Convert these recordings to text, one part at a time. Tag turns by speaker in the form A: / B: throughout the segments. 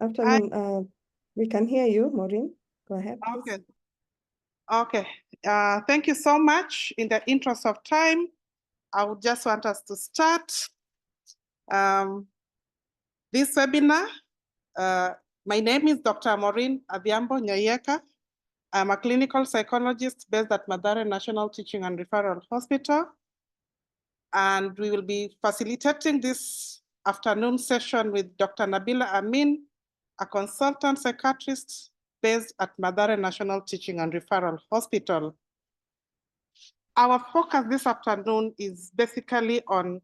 A: Afternoon. We can hear you, Maureen. Go ahead, please.
B: Okay. Okay. Thank you so much. In the interest of time, I would just want us to start this webinar. My name is Dr. Maureen Adhiambo Nyayeka. I'm a clinical psychologist based at Mathare National Teaching and Referral Hospital. And we will be facilitating this afternoon session with Dr. Nabila Amin, a consultant psychiatrist based at Mathare National Teaching and Referral Hospital. Our focus this afternoon is basically on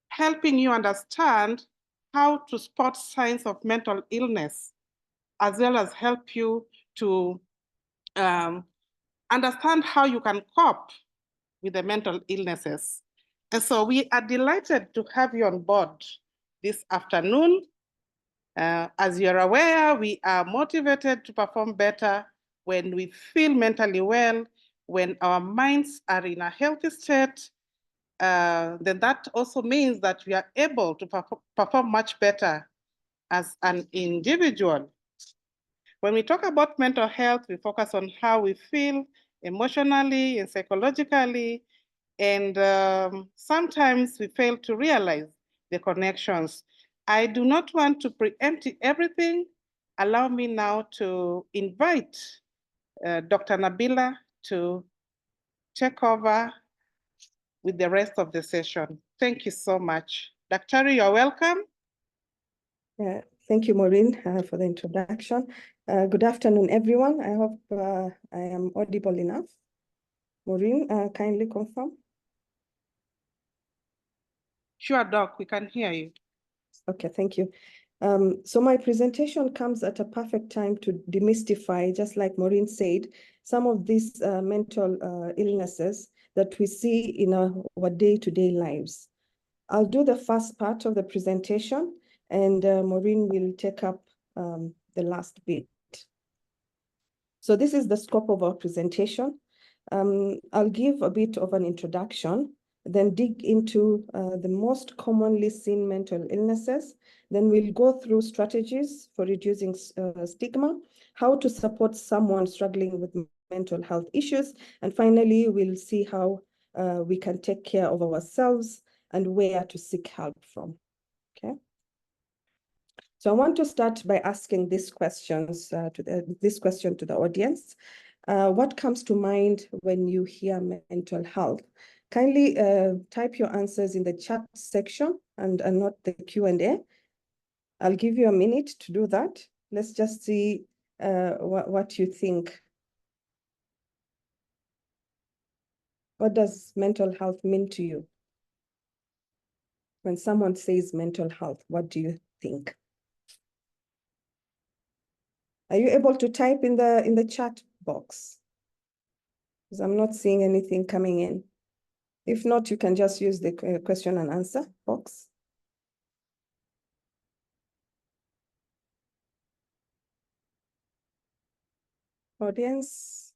B: helping you understand how to spot signs of mental illness, as well as help you to understand how you can cope with the mental illnesses. And so we are delighted to have you on board this afternoon. As you're aware, we are motivated to perform better when we feel mentally well, when our minds are in a healthy state. Then that also means that we are able to perform much better as an individual. When we talk about mental health, we focus on how we feel emotionally and psychologically, and sometimes we fail to realize the connections. I do not want to preempt everything. Allow me now to invite Dr. Nabila to take over with the rest of the session. Thank you so much. Dr. You're welcome.
A: Thank you, Maureen, for the introduction. Good afternoon, everyone. I hope I am audible enough. Maureen, kindly confirm.
B: Sure, Doc, we can hear you.
A: Okay, thank you. So my presentation comes at a perfect time to demystify, just like Maureen said, some of these mental illnesses that we see in our day-to-day lives. I'll do the first part of the presentation, and Maureen will take up the last bit. So this is the scope of our presentation. I'll give a bit of an introduction, then dig into the most commonly seen mental illnesses. Then we'll go through strategies for reducing stigma, how to support someone struggling with mental health issues, and finally, we'll see how we can take care of ourselves and where to seek help from, okay? So I want to start by asking these questions this question to the audience. What comes to mind when you hear mental health? Kindly type your answers in the chat section and not the Q&A. I'll give you a minute to do that. Let's just see what you think. What does mental health mean to you? When someone says mental health, what do you think? Are you able to type in the chat box? Because I'm not seeing anything coming in. If not, you can just use the question and answer box. Audience?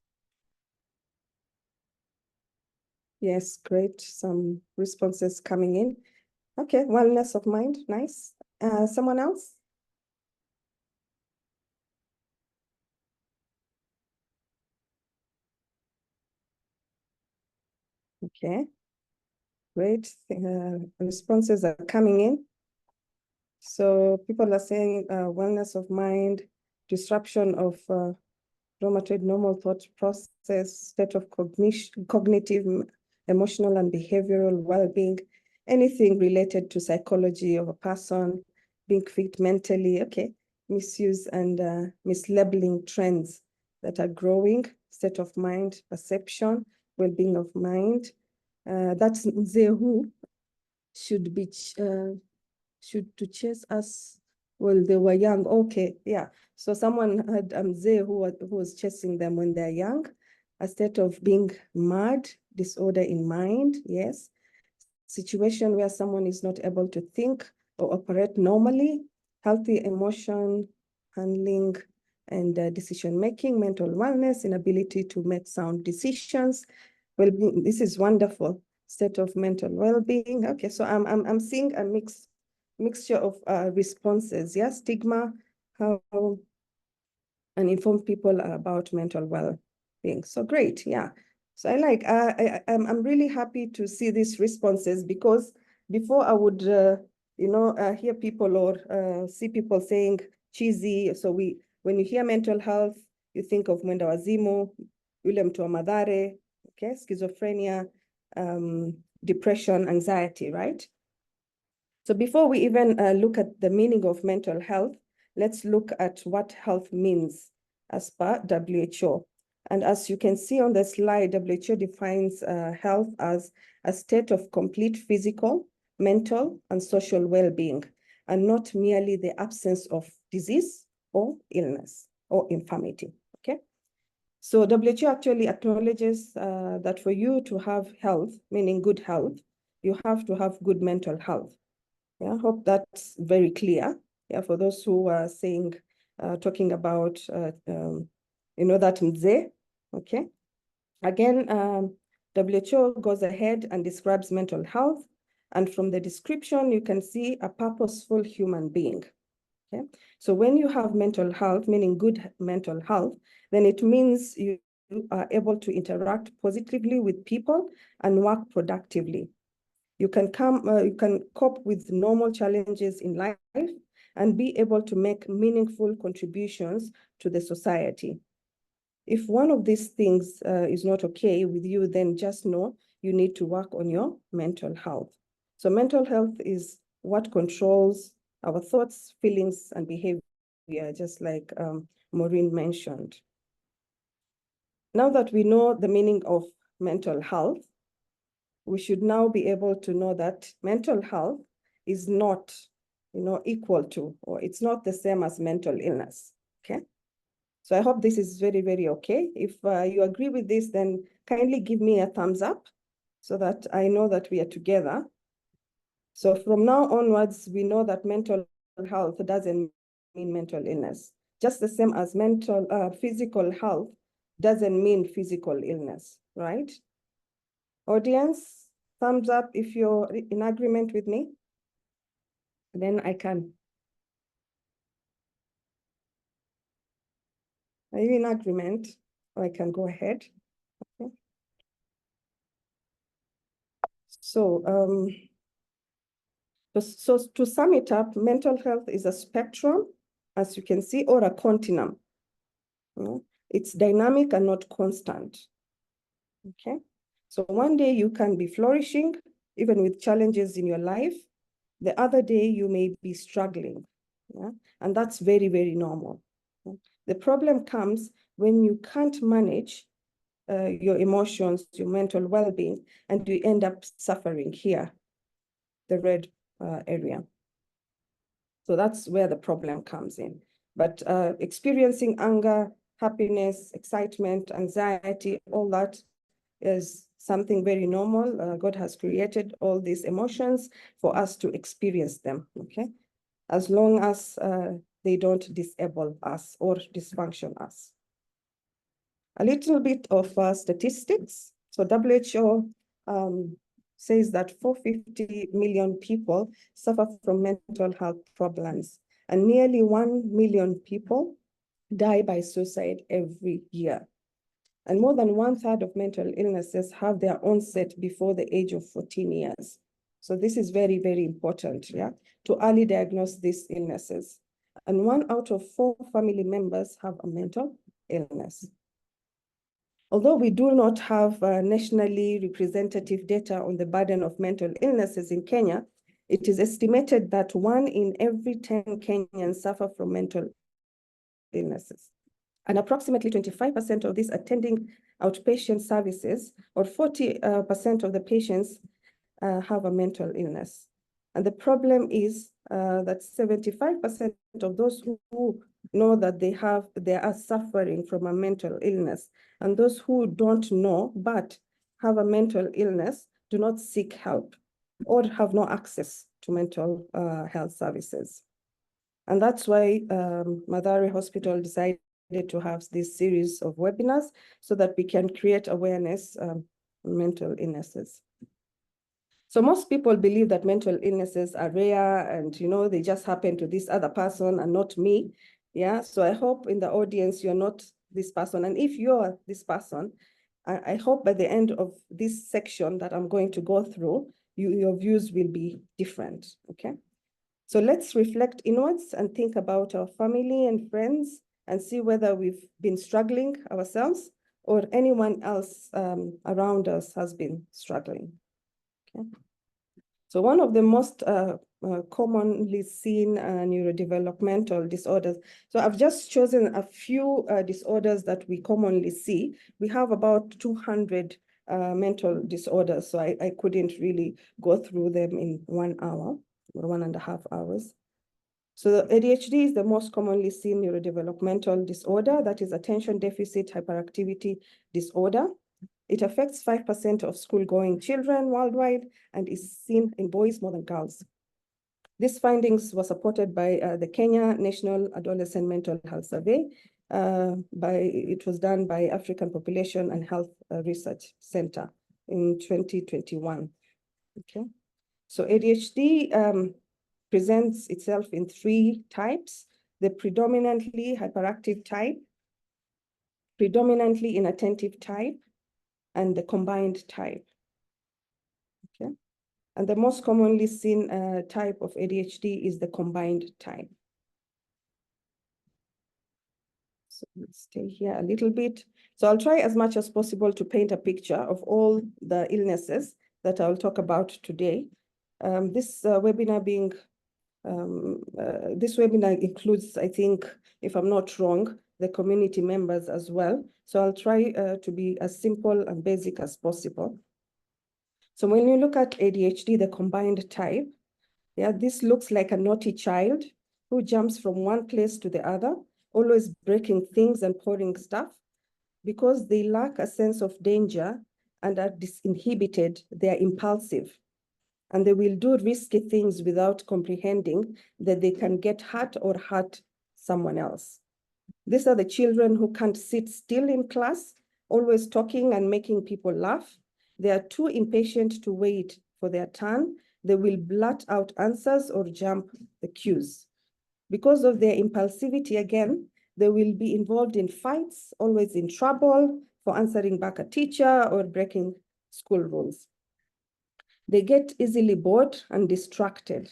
A: Yes, great. Some responses coming in. Okay, wellness of mind, nice. Someone else? Okay, great. Responses are coming in. So people are saying wellness of mind, disruption of rheumatoid normal thought process, state of cognitive, emotional and behavioral well-being, anything related to psychology of a person, being fit mentally, okay, misuse and mislabeling trends that are growing, state of mind, perception, well-being of mind. That's Zehu should be to chase us when they were young. Okay, yeah. So someone had Mzee who was chasing them when they're young, a state of being mad, disorder in mind, yes. Situation where someone is not able to think or operate normally, healthy emotion handling and decision-making, mental wellness, inability to make sound decisions. Well, this is wonderful. State of mental well-being. Okay, so I'm seeing a mixture of responses, yeah, stigma, how and inform people about mental well-being. So great, yeah. So I'm really happy to see these responses, because before I would, hear people or see people saying cheesy. So when you hear mental health, you think of Mwenda Wazimu, Yule Mtu wa Madhare, okay, schizophrenia, depression, anxiety, right? So before we even look at the meaning of mental health, let's look at what health means as per WHO. And as you can see on the slide, WHO defines health as a state of complete physical, mental, and social well-being, and not merely the absence of disease or illness or infirmity, okay? So WHO actually acknowledges that for you to have health, meaning good health, you have to have good mental health. Yeah, I hope that's very clear. Yeah, for those who are saying, talking about, that mzee, okay? Again, WHO goes ahead and describes mental health. And from the description, you can see a purposeful human being, okay? So when you have mental health, meaning good mental health, then it means you are able to interact positively with people and work productively. You can cope with normal challenges in life and be able to make meaningful contributions to the society. If one of these things is not okay with you, then just know you need to work on your mental health. So mental health is what controls our thoughts, feelings, and behavior, just like Maureen mentioned. Now that we know the meaning of mental health, we should now be able to know that mental health is not, equal to, or it's not the same as mental illness, okay? So I hope this is very, very okay. If you agree with this, then kindly give me a thumbs up so that I know that we are together. So from now onwards, we know that mental health doesn't mean mental illness, just the same as physical health doesn't mean physical illness, right? Audience, thumbs up if you're in agreement with me. Then I can. Are you in agreement? I can go ahead. Okay. So, so to sum it up, mental health is a spectrum, as you can see, or a continuum. It's dynamic and not constant. Okay. So one day you can be flourishing, even with challenges in your life. The other day you may be struggling. Yeah? And that's very, very normal. The problem comes when you can't manage your emotions, your mental well-being, and you end up suffering here, the red area. So that's where the problem comes in. But experiencing anger, happiness, excitement, anxiety, all that is something very normal. God has created all these emotions for us to experience them, okay? As long as they don't disable us or dysfunction us. A little bit of statistics. So WHO says that 450 million people suffer from mental health problems, and nearly 1 million people die by suicide every year. And more than 1/3 of mental illnesses have their onset before the age of 14 years. So this is very, very important, yeah, to early diagnose these illnesses. And 1 out of 4 family members have a mental illness. Although we do not have nationally representative data on the burden of mental illnesses in Kenya, it is estimated that 1 in every 10 Kenyans suffer from mental illnesses. And approximately 25% of these attending outpatient services, or 40% of the patients have a mental illness. And the problem is that 75% of those who know that they are suffering from a mental illness, and those who don't know but have a mental illness do not seek help or have no access to mental health services. And that's why Mathare Hospital decided to have this series of webinars so that we can create awareness on mental illnesses. So most people believe that mental illnesses are rare and, they just happen to this other person and not me. Yeah, so I hope in the audience you're not this person. And if you're this person, I hope by the end of this section that I'm going to go through, your views will be different, okay? So let's reflect inwards and think about our family and friends and see whether we've been struggling ourselves or anyone else around us has been struggling, okay? So one of the most commonly seen neurodevelopmental disorders. So I've just chosen a few disorders that we commonly see. We have about 200 mental disorders, so I couldn't really go through them in 1 hour or 1.5 hours. So the ADHD is the most commonly seen neurodevelopmental disorder, that is attention deficit hyperactivity disorder. It affects 5% of school-going children worldwide and is seen in boys more than girls. These findings were supported by the Kenya National Adolescent Mental Health Survey. It was done by African Population and Health Research Center in 2021. Okay, so ADHD presents itself in 3 types: the predominantly hyperactive type, predominantly inattentive type, and the combined type. Okay, and the most commonly seen type of ADHD is the combined type. So let's stay here a little bit. So I'll try as much as possible to paint a picture of all the illnesses that I'll talk about today. This webinar includes, I think, if I'm not wrong, the community members as well. So I'll try to be as simple and basic as possible. So when you look at ADHD, the combined type, yeah, this looks like a naughty child who jumps from one place to the other, always breaking things and pouring stuff. Because they lack a sense of danger and are disinhibited, they are impulsive. And they will do risky things without comprehending that they can get hurt or hurt someone else. These are the children who can't sit still in class, always talking and making people laugh. They are too impatient to wait for their turn. They will blurt out answers or jump the queues. Because of their impulsivity, again, they will be involved in fights, always in trouble for answering back a teacher or breaking school rules. They get easily bored and distracted.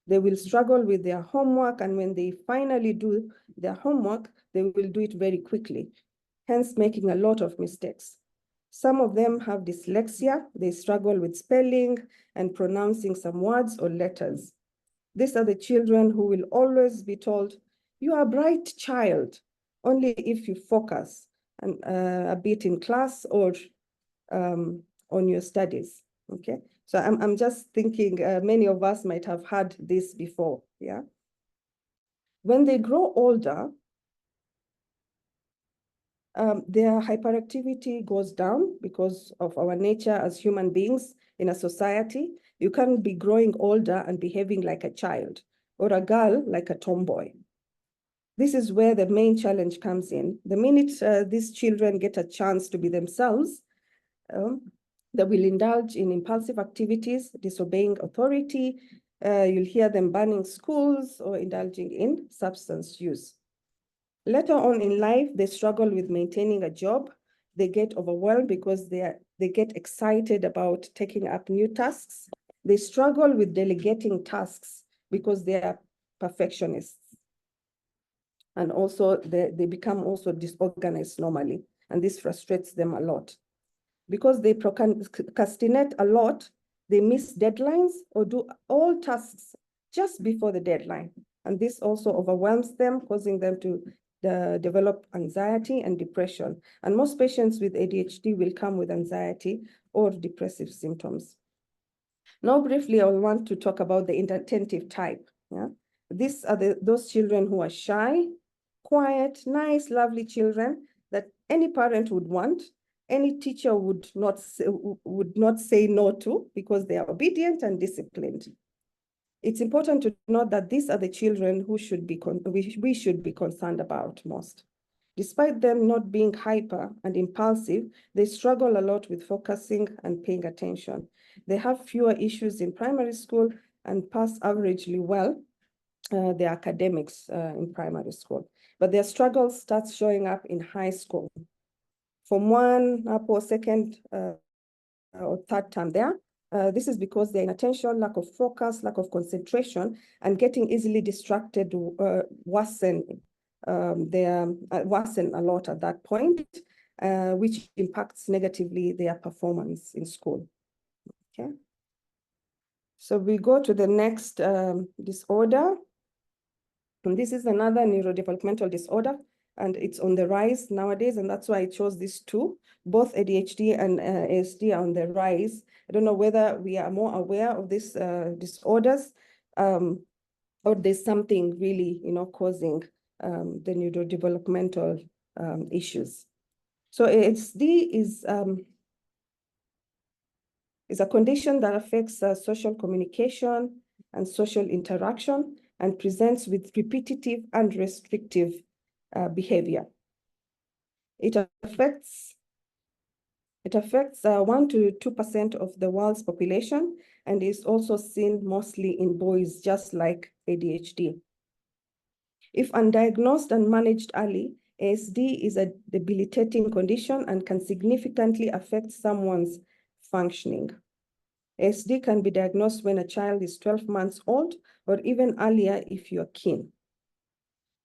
A: They will struggle with their homework, and when they finally do their homework, they will do it very quickly, hence making a lot of mistakes. Some of them have dyslexia. They struggle with spelling and pronouncing some words or letters. These are the children who will always be told, you are a bright child, only if you focus and, a bit in class or on your studies, okay? So I'm just thinking many of us might have heard this before, yeah? When they grow older, their hyperactivity goes down because of our nature as human beings in a society. You can't be growing older and behaving like a child, or a girl like a tomboy. This is where the main challenge comes in. The minute these children get a chance to be themselves, they will indulge in impulsive activities, disobeying authority. You'll hear them banning schools or indulging in substance use. Later on in life, they struggle with maintaining a job. They get overwhelmed because they get excited about taking up new tasks. They struggle with delegating tasks because they are perfectionists. And also they become also disorganized normally, and this frustrates them a lot. Because they procrastinate a lot, they miss deadlines or do all tasks just before the deadline. And this also overwhelms them, causing them to develop anxiety and depression. And most patients with ADHD will come with anxiety or depressive symptoms. Now, briefly, I want to talk about the inattentive type. Yeah? These are those children who are shy, quiet, nice, lovely children that any parent would want. Any teacher would not say no to because they are obedient and disciplined. It's important to note that these are the children who we should be concerned about most. Despite them not being hyper and impulsive, they struggle a lot with focusing and paying attention. They have fewer issues in primary school and pass averagely well their academics in primary school. but their struggles start showing up in high school. From 1 up or second or third term there. This is because they're inattention, lack of focus, lack of concentration, and getting easily distracted worsen a lot at that point, which impacts negatively their performance in school. Okay. So we go to the next disorder. And this is another neurodevelopmental disorder, and it's on the rise nowadays, and that's why I chose these two. Both ADHD and ASD are on the rise. I don't know whether we are more aware of these disorders, or there's something really, causing the neurodevelopmental issues. So ASD is a condition that affects social communication and social interaction, and presents with repetitive and restrictive behavior. It affects 1 to 2% of the world's population, and is also seen mostly in boys, just like ADHD. If undiagnosed and managed early, ASD is a debilitating condition and can significantly affect someone's functioning. ASD can be diagnosed when a child is 12 months old, or even earlier if you're keen.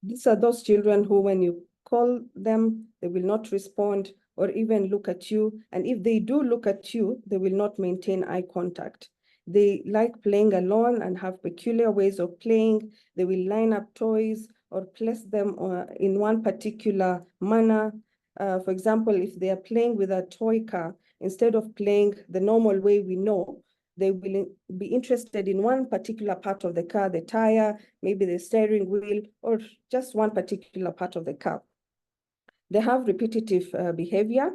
A: These are those children who, when you call them, they will not respond or even look at you. And if they do look at you, they will not maintain eye contact. They like playing alone and have peculiar ways of playing. They will line up toys or place them in one particular manner. For example, if they are playing with a toy car, instead of playing the normal way we know, they will be interested in one particular part of the car, the tire, maybe the steering wheel, or just one particular part of the car. They have repetitive behavior,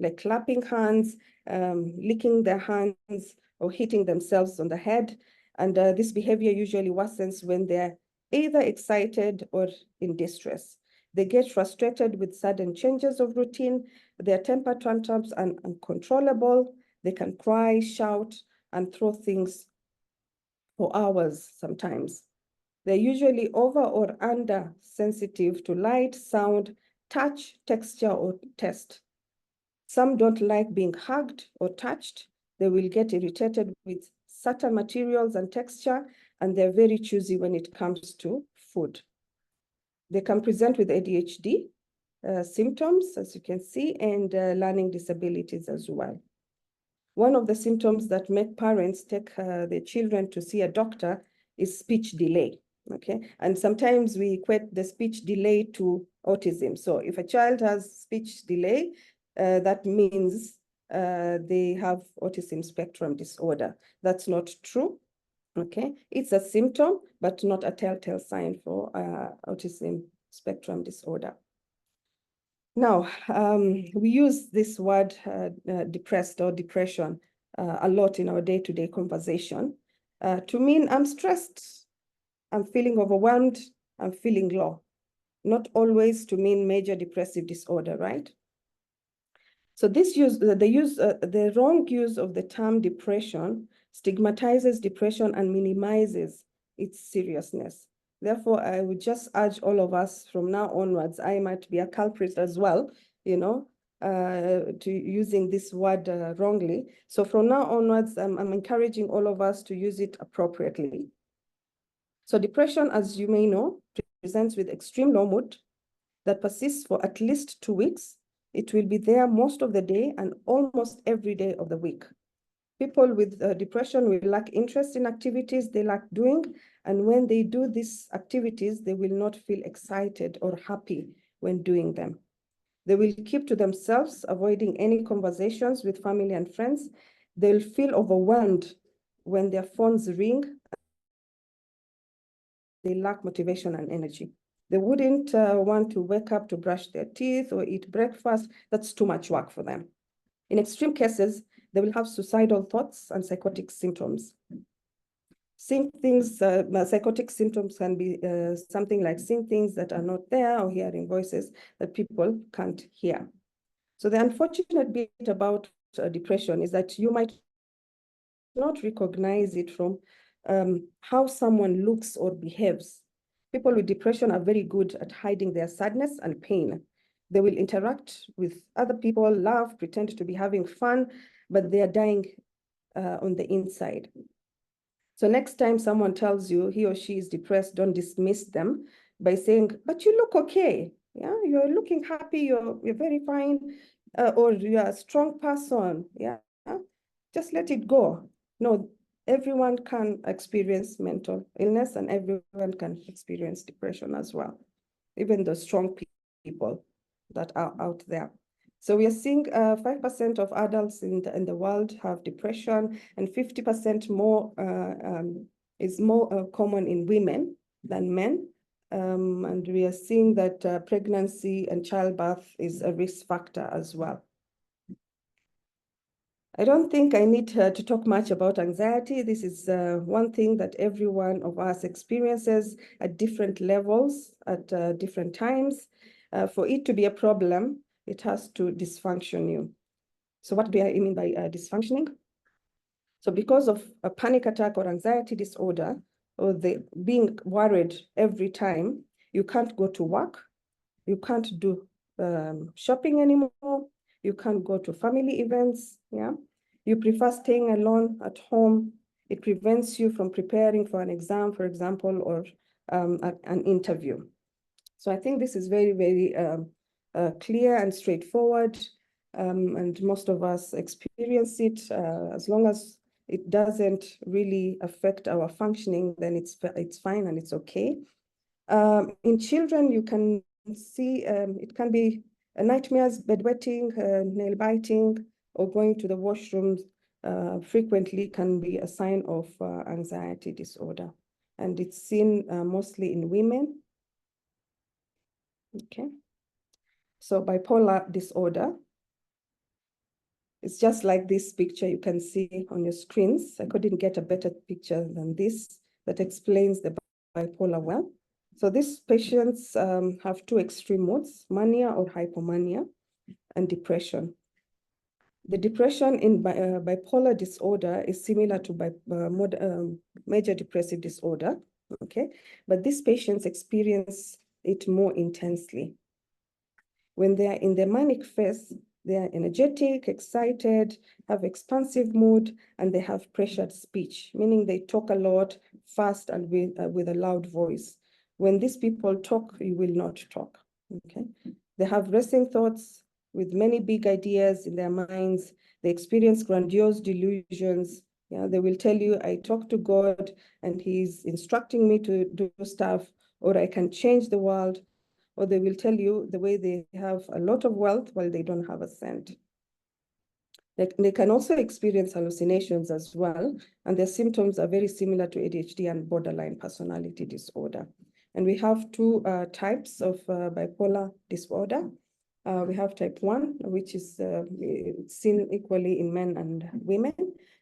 A: like clapping hands, licking their hands, or hitting themselves on the head. And this behavior usually worsens when they're either excited or in distress. They get frustrated with sudden changes of routine. Their temper tantrums are uncontrollable. They can cry, shout, and throw things for hours sometimes. They're usually over or under sensitive to light, sound, touch, texture, or taste. Some don't like being hugged or touched. They will get irritated with certain materials and texture, and they're very choosy when it comes to food. They can present with ADHD symptoms, as you can see, and learning disabilities as well. One of the symptoms that make parents take their children to see a doctor is speech delay, okay? And sometimes we equate the speech delay to autism. So if a child has speech delay, that means they have autism spectrum disorder. That's not true, okay? It's a symptom, but not a telltale sign for autism spectrum disorder. Now, we use this word depressed or depression a lot in our day-to-day conversation to mean I'm stressed, I'm feeling overwhelmed, I'm feeling low. Not always to mean major depressive disorder, right? So this the wrong use of the term depression stigmatizes depression and minimizes its seriousness. Therefore, I would just urge all of us from now onwards, I might be a culprit as well, to using this word wrongly. So from now onwards, I'm encouraging all of us to use it appropriately. So depression, as you may know, presents with extreme low mood that persists for at least 2 weeks. It will be there most of the day and almost every day of the week. People with depression will lack interest in activities they like doing, and when they do these activities, they will not feel excited or happy when doing them. They will keep to themselves, avoiding any conversations with family and friends. They'll feel overwhelmed when their phones ring. They lack motivation and energy. They wouldn't want to wake up to brush their teeth or eat breakfast. That's too much work for them. In extreme cases, they will have suicidal thoughts and psychotic symptoms. Seeing things, psychotic symptoms can be something like seeing things that are not there or hearing voices that people can't hear. So the unfortunate bit about depression is that you might not recognize it from how someone looks or behaves. People with depression are very good at hiding their sadness and pain. They will interact with other people, laugh, pretend to be having fun, but they are dying on the inside. So next time someone tells you he or she is depressed, don't dismiss them by saying, but you look okay. Yeah, you're looking happy, you're very fine, or you're a strong person. Yeah, just let it go. No, everyone can experience mental illness and everyone can experience depression as well, even the strong people that are out there. So we are seeing 5% of adults in the world have depression, and 50% more is more common in women than men. And we are seeing that pregnancy and childbirth is a risk factor as well. I don't think I need to talk much about anxiety. This is one thing that every one of us experiences at different levels, at different times. For it to be a problem, it has to dysfunction you. So what do I mean by dysfunctioning? So because of a panic attack or anxiety disorder, or the being worried every time, you can't go to work, you can't do shopping anymore, you can't go to family events, yeah? You prefer staying alone at home. It prevents you from preparing for an exam, for example, or an interview. So I think this is very, very clear and straightforward, and most of us experience it. As long as it doesn't really affect our functioning, then it's fine and it's okay. In children, you can see it can be nightmares, bedwetting, nail biting, or going to the washrooms frequently can be a sign of anxiety disorder. And it's seen mostly in women. Okay. So bipolar disorder, it's just like this picture you can see on your screens. I couldn't get a better picture than this that explains the bipolar well. So these patients have two extreme modes, mania or hypomania, and depression. The depression in bipolar disorder is similar to major depressive disorder, okay? But these patients experience it more intensely. When they are in the manic phase, they are energetic, excited, have expansive mood, and they have pressured speech, meaning they talk a lot, fast, and with a loud voice. When these people talk, you will not talk, okay? They have racing thoughts with many big ideas in their minds. They experience grandiose delusions. Yeah, they will tell you, I talk to God and he's instructing me to do stuff, or I can change the world. Or they will tell you the way they have a lot of wealth while they don't have a cent. They can also experience hallucinations as well, and their symptoms are very similar to ADHD and borderline personality disorder. And we have two types of bipolar disorder. We have type 1, which is seen equally in men and women,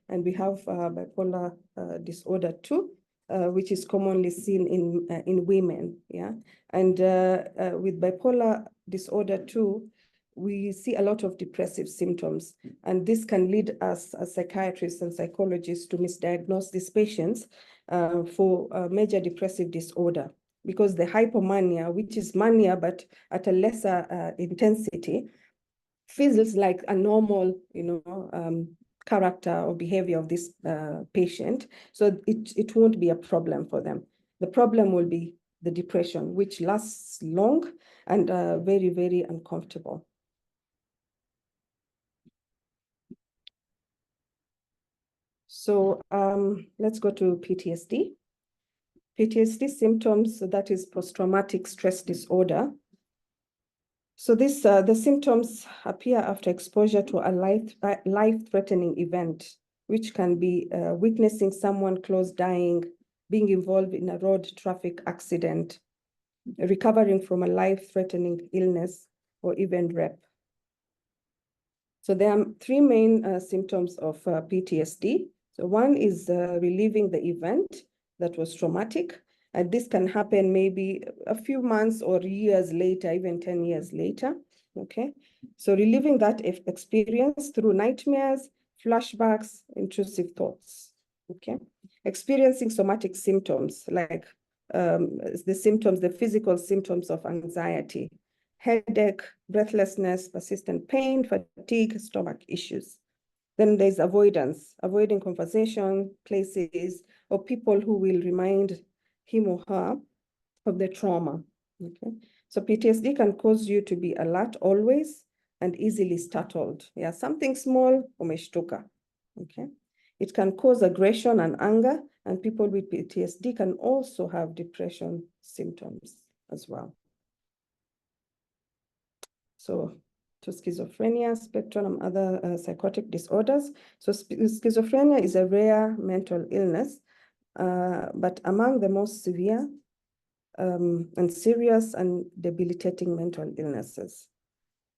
A: and we have bipolar disorder 2, which is commonly seen in women, yeah? And with bipolar disorder 2, we see a lot of depressive symptoms, and this can lead us as psychiatrists and psychologists to misdiagnose these patients for major depressive disorder, because the hypomania, which is mania but at a lesser intensity, feels like a normal, character or behavior of this patient. So it won't be a problem for them. The problem will be the depression, which lasts long and very, very uncomfortable. So let's go to PTSD. PTSD symptoms, so that is post-traumatic stress disorder. So this, the symptoms appear after exposure to a life-threatening event, which can be witnessing someone close dying, being involved in a road traffic accident, recovering from a life-threatening illness, or even rape. So there are three main symptoms of PTSD. So one is reliving the event that was traumatic. And this can happen maybe a few months or years later, even 10 years later, okay? So reliving that experience through nightmares, flashbacks, intrusive thoughts, okay? Experiencing somatic symptoms like the symptoms, the physical symptoms of anxiety, headache, breathlessness, persistent pain, fatigue, stomach issues. Then there's avoidance, avoiding conversation, places, or people who will remind him or her of the trauma. Okay, so PTSD can cause you to be alert always and easily startled. Yeah, something small, umeshtuka. Okay, it can cause aggression and anger, and people with PTSD can also have depression symptoms as well. So to schizophrenia, spectrum, and other psychotic disorders. So schizophrenia is a rare mental illness, but among the most severe and serious and debilitating mental illnesses.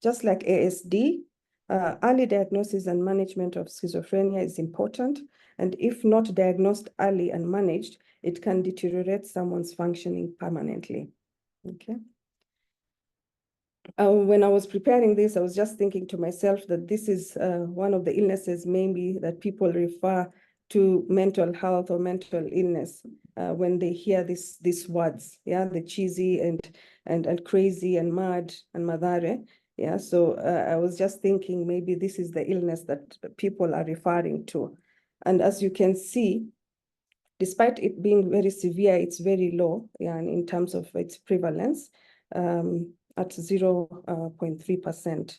A: Just like ASD, early diagnosis and management of schizophrenia is important, and if not diagnosed early and managed, it can deteriorate someone's functioning permanently. Okay. When I was preparing this, I was just thinking to myself that this is one of the illnesses maybe that people refer to mental health or mental illness when they hear these words, yeah, the cheesy and crazy and mad and madare. Yeah, so I was just thinking maybe this is the illness that people are referring to. And as you can see, despite it being very severe, it's very low, yeah, in terms of its prevalence at 0.3%.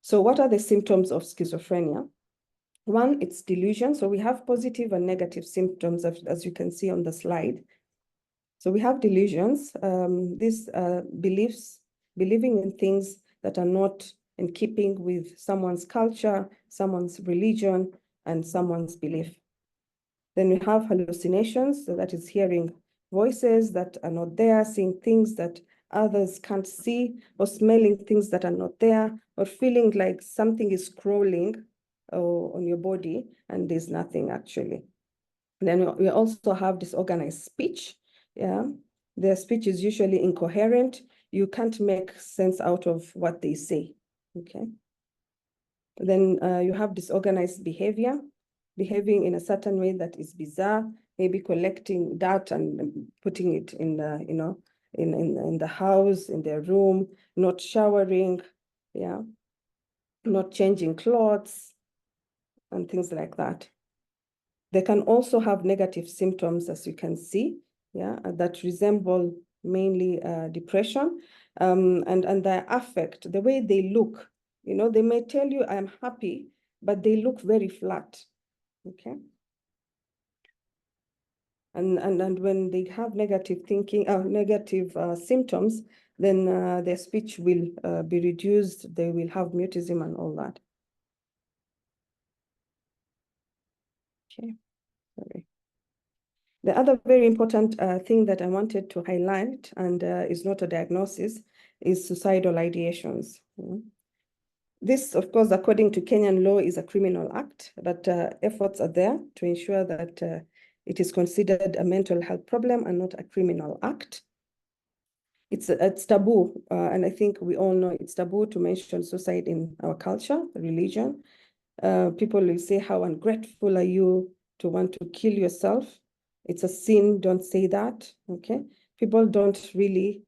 A: So what are the symptoms of schizophrenia? One, it's delusion. So we have positive and negative symptoms, as you can see on the slide. So we have delusions, these believing in things that are not in keeping with someone's culture, someone's religion, and someone's belief. Then we have hallucinations, so that is hearing voices that are not there, seeing things that others can't see, or smelling things that are not there, or feeling like something is crawling on your body and there's nothing actually. Then we also have disorganized speech. Yeah, their speech is usually incoherent. You can't make sense out of what they say. Okay. Then you have disorganized behavior, behaving in a certain way that is bizarre, maybe collecting dirt and putting it in the, in the house, in their room, not showering, yeah, not changing clothes, and things like that. They can also have negative symptoms, as you can see, yeah, that resemble mainly depression, and their affect, the way they look. They may tell you, I'm happy, but they look very flat, okay? And when they have negative thinking, negative symptoms, then their speech will be reduced. They will have mutism and all that. Okay, sorry. The other very important thing that I wanted to highlight, and is not a diagnosis, is suicidal ideations. This, of course, according to Kenyan law, is a criminal act, but efforts are there to ensure that it is considered a mental health problem and not a criminal act. It's taboo, and I think we all know it's taboo to mention suicide in our culture, religion. People will say, how ungrateful are you to want to kill yourself? It's a sin, don't say that, okay? People don't really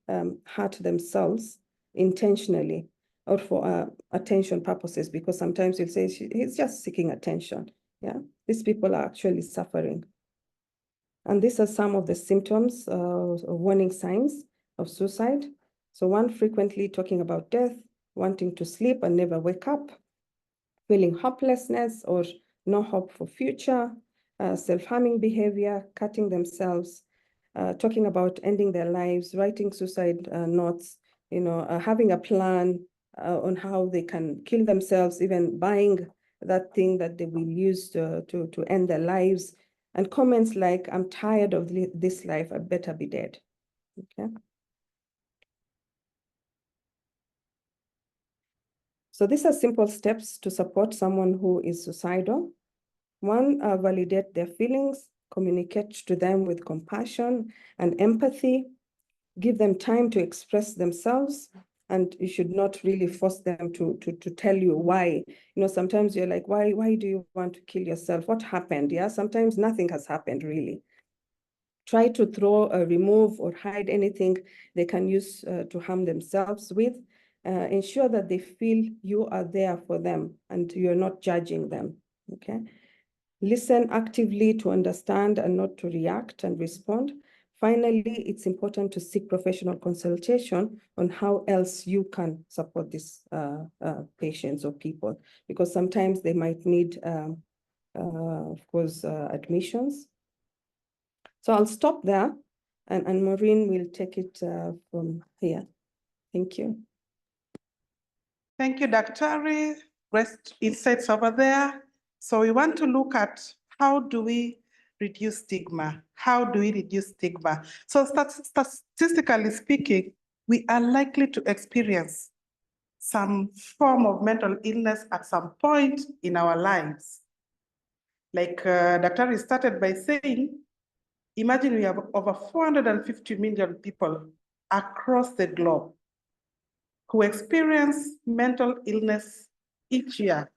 A: hurt themselves intentionally or for attention purposes, because sometimes you'll say, he's just seeking attention, yeah? These people are actually suffering. And these are some of the symptoms, warning signs of suicide. So one, frequently talking about death, wanting to sleep and never wake up, feeling hopelessness or no hope for future, self-harming behavior, cutting themselves, talking about ending their lives, writing suicide notes, having a plan on how they can kill themselves, even buying that thing that they will use to end their lives, and comments like, I'm tired of this life, I better be dead, okay? So these are simple steps to support someone who is suicidal. One, validate their feelings, communicate to them with compassion and empathy, give them time to express themselves, and you should not really force them to tell you why. Sometimes you're like, why do you want to kill yourself? What happened? Yeah, sometimes nothing has happened really. try to throw, remove, or hide anything they can use to harm themselves with. Ensure that they feel you are there for them and you're not judging them, okay? Listen actively to understand and not to react and respond. Finally, it's important to seek professional consultation on how else you can support these patients or people, because sometimes they might need, of course, admissions. So I'll stop there, and Maureen will take it from here. Thank you.
B: Thank you, Daktari. Great insights over there. So we want to look at how do we reduce stigma? How do we reduce stigma? So statistically speaking, we are likely to experience some form of mental illness at some point in our lives. Like Daktari started by saying, imagine we have over 450 million people across the globe who experience mental illness each year.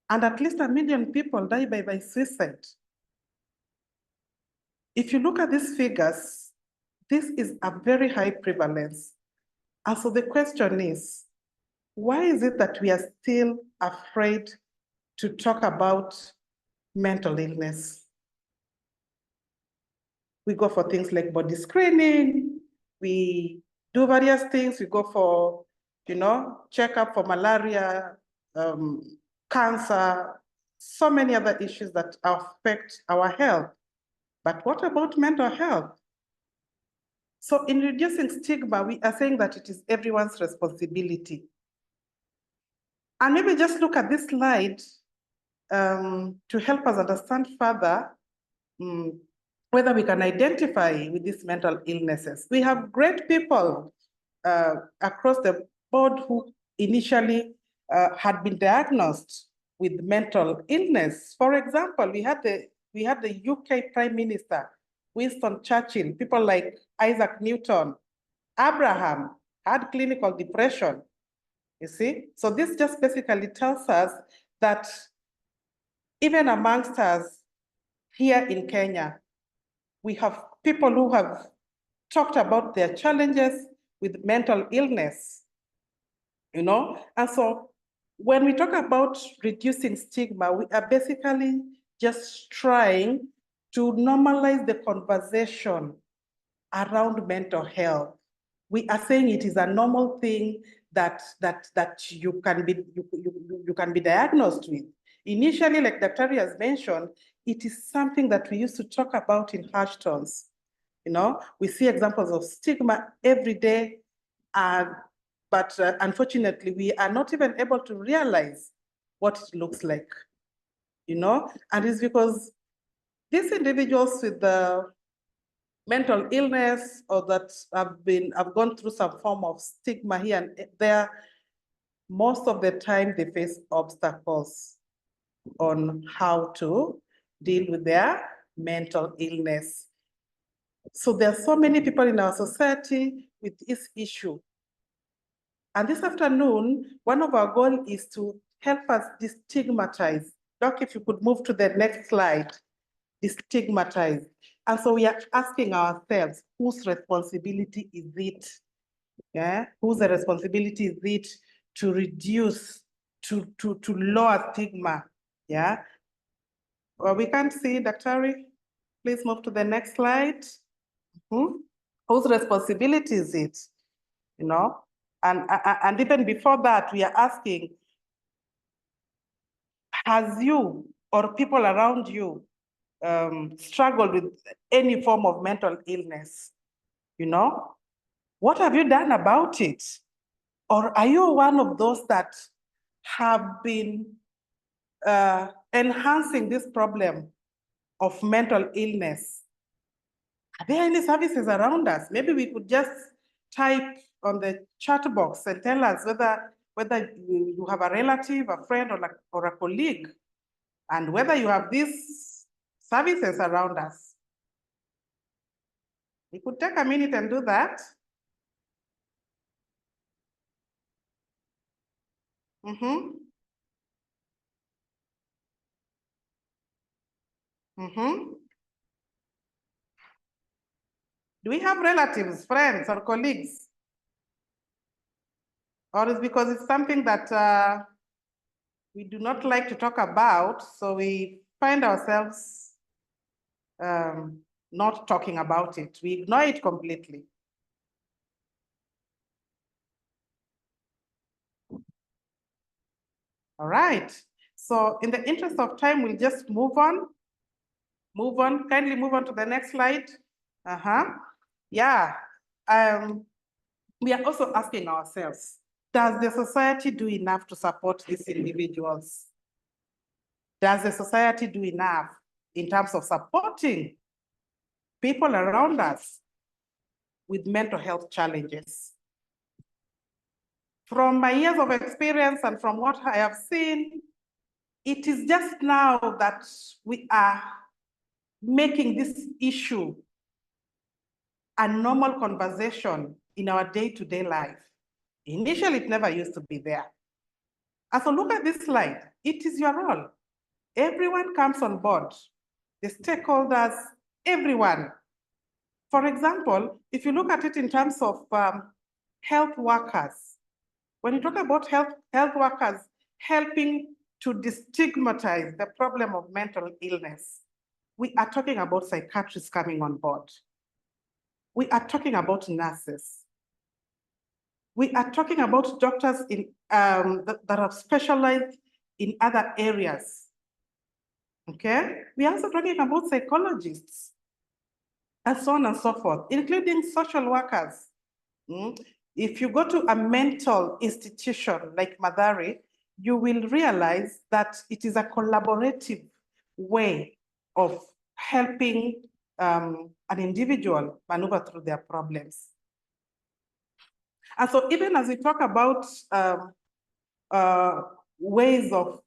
B: And at least 1 million people die by suicide. If you look at these figures, this is a very high prevalence. And so the question is, why is it that we are still afraid to talk about mental illness? We go for things like body screening, we do various things, we go for, checkup for malaria, cancer, so many other issues that affect our health. But what about mental health? So in reducing stigma, we are saying that it is everyone's responsibility. And maybe just look at this slide to help us understand further whether we can identify with these mental illnesses. We have great people across the board who initially had been diagnosed with mental illness. For example, we had the UK Prime Minister, Winston Churchill, people like Isaac Newton, Abraham had clinical depression, you see? So this just basically tells us that even amongst us here in Kenya, we have people who have talked about their challenges with mental illness, And so when we talk about reducing stigma, we are basically just trying to normalize the conversation around mental health. We are saying it is a normal thing that you can be diagnosed with. Initially, like Daktari has mentioned, it is something that we used to talk about in harsh tones. We see examples of stigma every day, but unfortunately, we are not even able to realize what it looks like, And it's because these individuals with the mental illness or that have gone through some form of stigma here and there, most of the time they face obstacles on how to deal with their mental illness. So there are so many people in our society with this issue. And this afternoon, one of our goals is to help us destigmatize. Doc, if you could move to the next slide, destigmatize. And so we are asking ourselves, whose responsibility is it? Yeah, whose responsibility is it to reduce, to lower stigma? Yeah. Well, we can't see, Daktari. Please move to the next slide. Whose responsibility is it? And even before that, we are asking, has you or people around you struggled with any form of mental illness? What have you done about it? Or are you one of those that have been enhancing this problem of mental illness? Are there any services around us? Maybe we could just type on the chat box and tell us whether you have a relative, a friend, or a colleague, and whether you have these services around us. We could take a minute and do that. Do we have relatives, friends, or colleagues? Or is because it's something that we do not like to talk about, so we find ourselves not talking about it. We ignore it completely. All right. So in the interest of time, we'll just move on. Move on. Kindly move on to the next slide. Yeah. We are also asking ourselves, does the society do enough to support these individuals? Does the society do enough in terms of supporting people around us with mental health challenges? From my years of experience and from what I have seen, it is just now that we are making this issue a normal conversation in our day-to-day life. Initially, it never used to be there. And so look at this slide. It is your role. Everyone comes on board, the stakeholders, everyone. For example, if you look at it in terms of health workers, when you talk about health workers helping to destigmatize the problem of mental illness, we are talking about psychiatrists coming on board. We are talking about nurses. We are talking about doctors that are specialized in other areas. Okay? We are also talking about psychologists and so on and so forth, including social workers. If you go to a mental institution like Mathare, you will realize that it is a collaborative way of helping an individual maneuver through their problems. And so even as we talk about ways of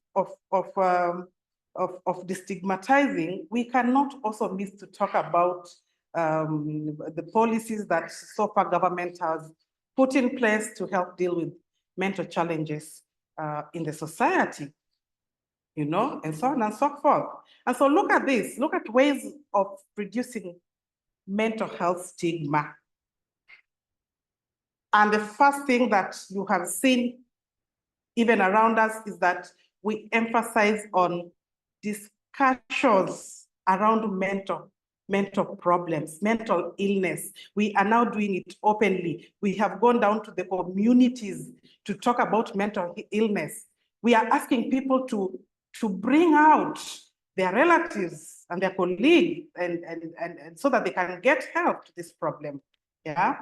B: destigmatizing, we cannot also miss to talk about the policies that so far government has put in place to help deal with mental challenges in the society, you know, and so on and so forth. And so look at this, look at ways of reducing mental health stigma. And the first thing that you have seen even around us is that we emphasize on discussions around mental problems, mental illness. We are now doing it openly. We have gone down to the communities to talk about mental illness. We are asking people to bring out their relatives and their colleagues and so that they can get help to this problem. Yeah.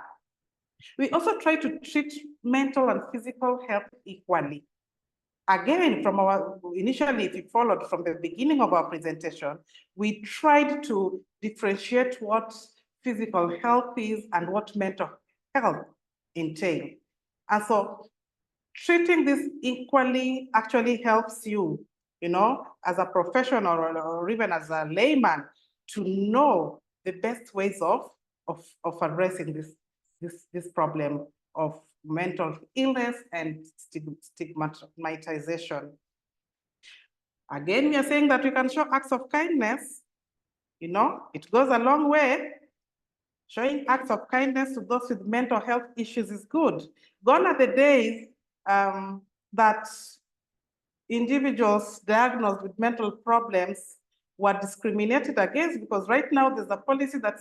B: We also try to treat mental and physical health equally. Again, initially, if you followed from the beginning of our presentation, we tried to differentiate what physical health is and what mental health entails. And so treating this equally actually helps you, you know, as a professional or even as a layman to know the best ways of addressing this problem of mental illness and stigmatization. Again, we are saying that we can show acts of kindness. You know, it goes a long way. Showing acts of kindness to those with mental health issues is good. Gone are the days that individuals diagnosed with mental problems were discriminated against, because right now there's a policy that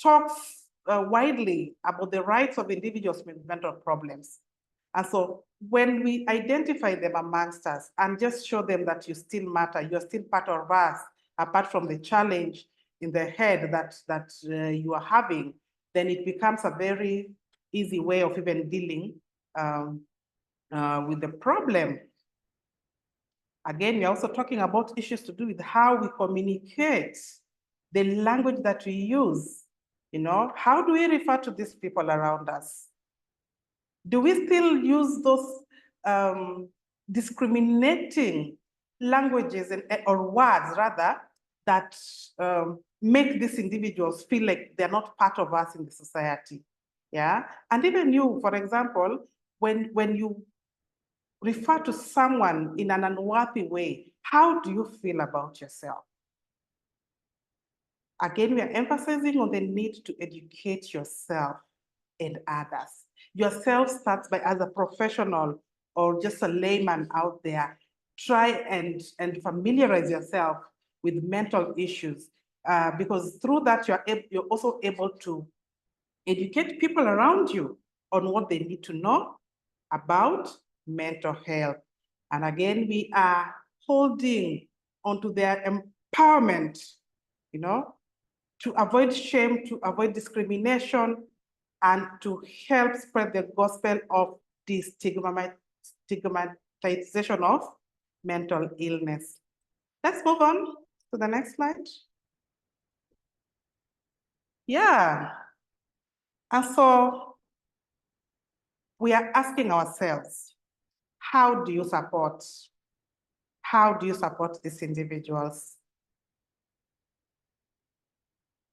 B: talks widely about the rights of individuals with mental problems. And so when we identify them amongst us and just show them that you still matter, you're still part of us, apart from the challenge in the head that you are having, then it becomes a very easy way of even dealing with the problem. Again, we're also talking about issues to do with how we communicate, the language that we use. You know, how do we refer to these people around us? Do we still use those discriminating languages or words, rather, that make these individuals feel like they're not part of us in the society? Yeah, and even you, for example, when you refer to someone in an unworthy way, how do you feel about yourself? Again, we are emphasizing on the need to educate yourself and others. Yourself starts by as a professional or just a layman out there. Try and familiarize yourself with mental issues because through that you're also able to educate people around you on what they need to know about mental health. And again, we are holding onto their empowerment, you know, to avoid shame, to avoid discrimination, and to help spread the gospel of the stigmatization of mental illness. Let's move on to the next slide. Yeah. And so we are asking ourselves, how do you support these individuals?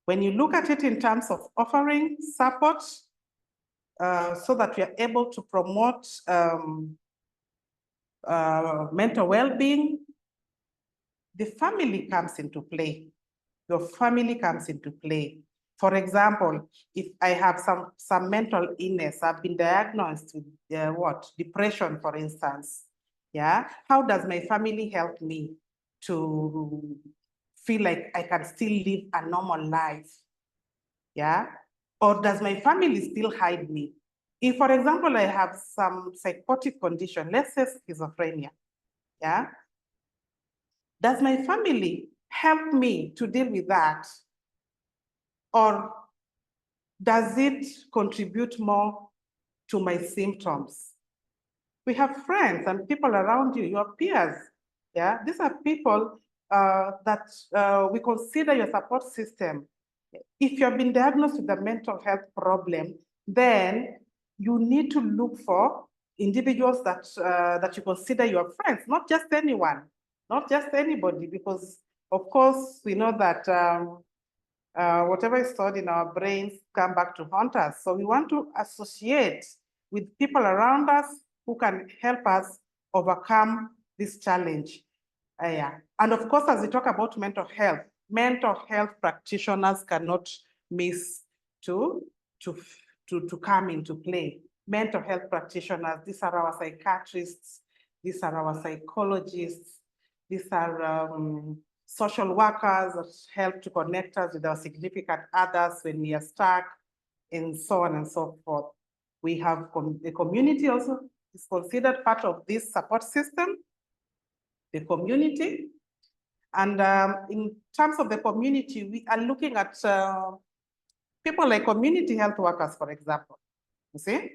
B: When you look at it in terms of offering support, so that we are able to promote mental well-being, the family comes into play. Your family comes into play. For example, if I have some mental illness, I've been diagnosed with depression, for instance. Yeah, how does my family help me to feel like I can still live a normal life? Yeah, or does my family still hide me? If, for example, I have some psychotic condition, let's say schizophrenia, yeah, does my family help me to deal with that? Or does it contribute more to my symptoms? We have friends and people around you, your peers. Yeah, these are people that we consider your support system. If you have been diagnosed with a mental health problem, then you need to look for individuals that that you consider your friends, not just anyone, not just anybody, because of course we know that whatever is stored in our brains come back to haunt us. So we want to associate with people around us who can help us overcome this challenge. Yeah. And of course, as we talk about mental health practitioners cannot miss to come into play. Mental health practitioners, these are our psychiatrists, these are our psychologists, these are social workers that help to connect us with our significant others when we are stuck, and so on and so forth. We have the community also is considered part of this support system, the community. And in terms of the community, we are looking at people like community health workers, for example, you see?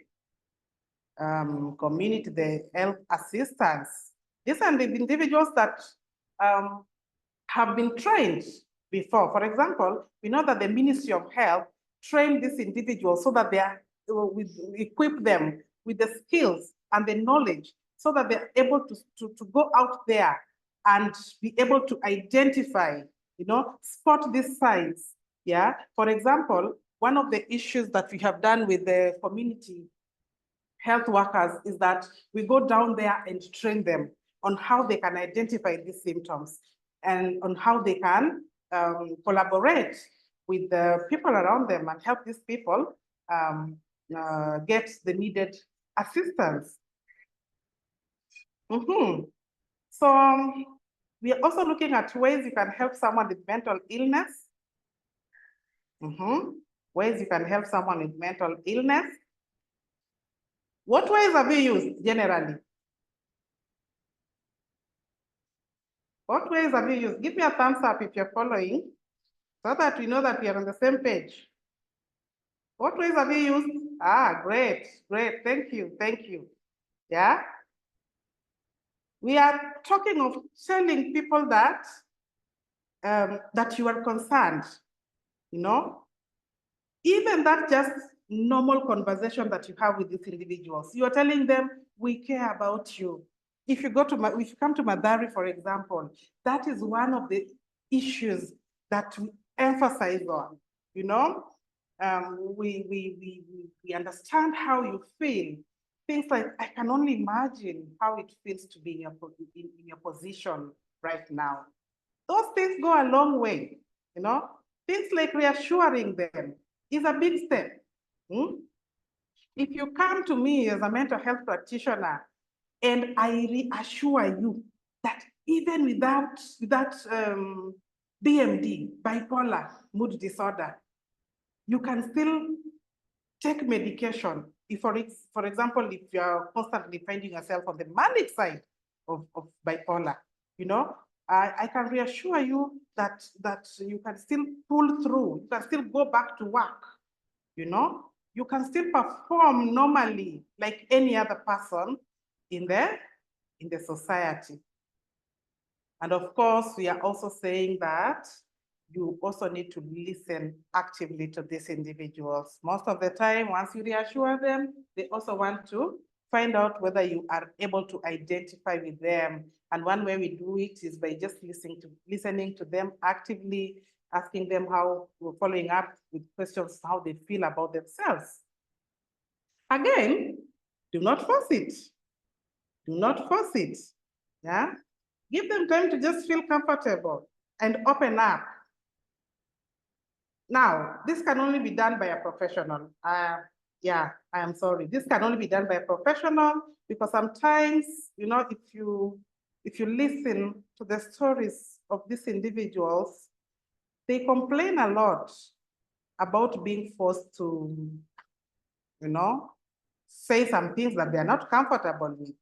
B: Community, the health assistants. These are the individuals that have been trained before. For example, we know that the Ministry of Health trained these individuals so that they are, equip them with the skills and the knowledge so that they're able to go out there and be able to identify, spot these signs. Yeah. For example, one of the issues that we have done with the community health workers is that we go down there and train them on how they can identify these symptoms and on how they can collaborate with the people around them and help these people get the needed assistance. So we are also looking at ways you can help someone with mental illness. Ways you can help someone with mental illness. What ways have you used generally? What ways have you used? Give me a thumbs up if you're following so that we know that we are on the same page. What ways have you used? Ah, great, great. Thank you, thank you. Yeah. We are talking of telling people that that you are concerned, Even that just normal conversation that you have with these individuals, you are telling them, we care about you. If you come to Mathari, for example, that is one of the issues that we emphasize on, we understand how you feel. Things like, I can only imagine how it feels to be in your position right now. Those things go a long way, Things like reassuring them is a big step. If you come to me as a mental health practitioner and I reassure you that even without BMD, bipolar mood disorder, you can still take medication. If, for example, if you're constantly finding yourself on the manic side of bipolar, I can reassure you that you can still pull through, you can still go back to work, you can still perform normally like any other person in the society. And of course, we are also saying that you also need to listen actively to these individuals. Most of the time, once you reassure them, they also want to find out whether you are able to identify with them. And one way we do it is by just listening to them actively, asking them how, following up with questions, how they feel about themselves. Again, do not force it. Do not force it. Yeah? Give them time to just feel comfortable and open up. Now, this can only be done by a professional. Yeah, I am sorry. This can only be done by a professional because sometimes, if you listen to the stories of these individuals, they complain a lot about being forced to, say some things that they are not comfortable with,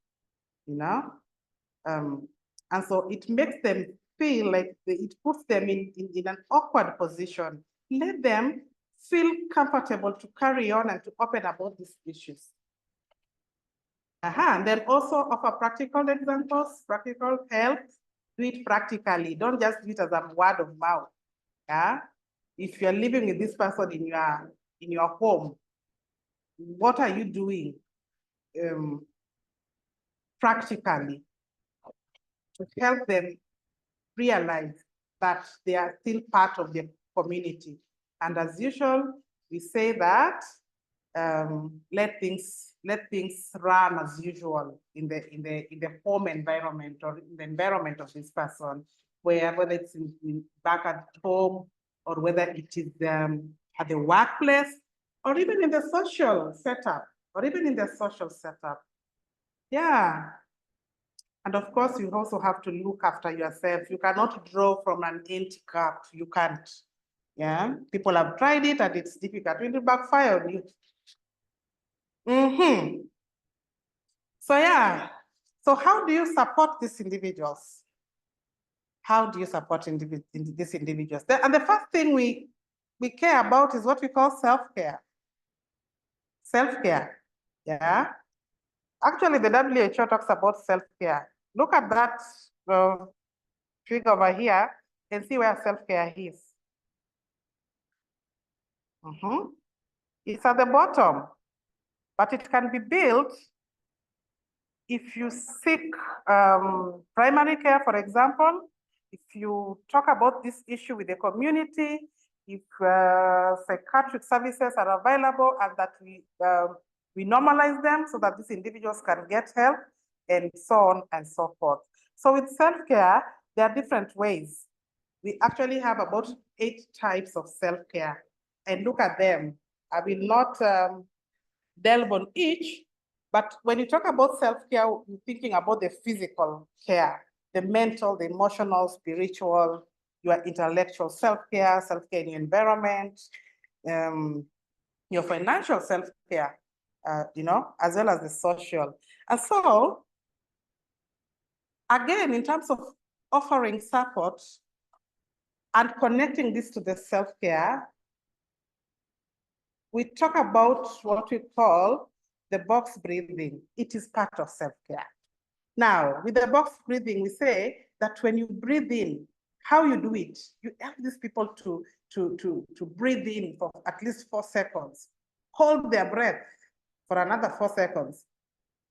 B: and so it makes them feel like it puts them in an awkward position. Let them feel comfortable to carry on and to open about these issues. And then also offer practical examples, practical help. Do it practically. Don't just do it as a word of mouth. Yeah. If you're living with this person in your home, what are you doing practically to help them realize that they are still part of the community? And as usual, we say that let things run as usual in the home environment or in the environment of this person, whether it's back at home or whether it is at the workplace or even in the social setup Yeah. And of course, you also have to look after yourself. You cannot draw from an empty cup. You can't. Yeah. People have tried it and it's difficult. It will backfire on you. So yeah. So how do you support these individuals? How do you support these individuals? And the first thing we care about is what we call self-care. Self-care. Yeah. Actually, the WHO talks about self-care. Look at that figure over here and see where self-care is. It's at the bottom, but it can be built if you seek primary care, for example. If you talk about this issue with the community, if psychiatric services are available and that we normalize them so that these individuals can get help, and so on and so forth. So with self-care, there are different ways. We actually have about 8 types of self-care, and look at them. I will not delve on each, but when you talk about self-care, you're thinking about the physical care, the mental, the emotional, spiritual, your intellectual self-care, self-care in your environment, your financial self-care, as well as the social. And so, again, in terms of offering support and connecting this to the self-care, we talk about what we call the box breathing. It is part of self-care. Now, with the box breathing, we say that when you breathe in, how you do it, you help these people to breathe in for at least 4 seconds, hold their breath for another 4 seconds,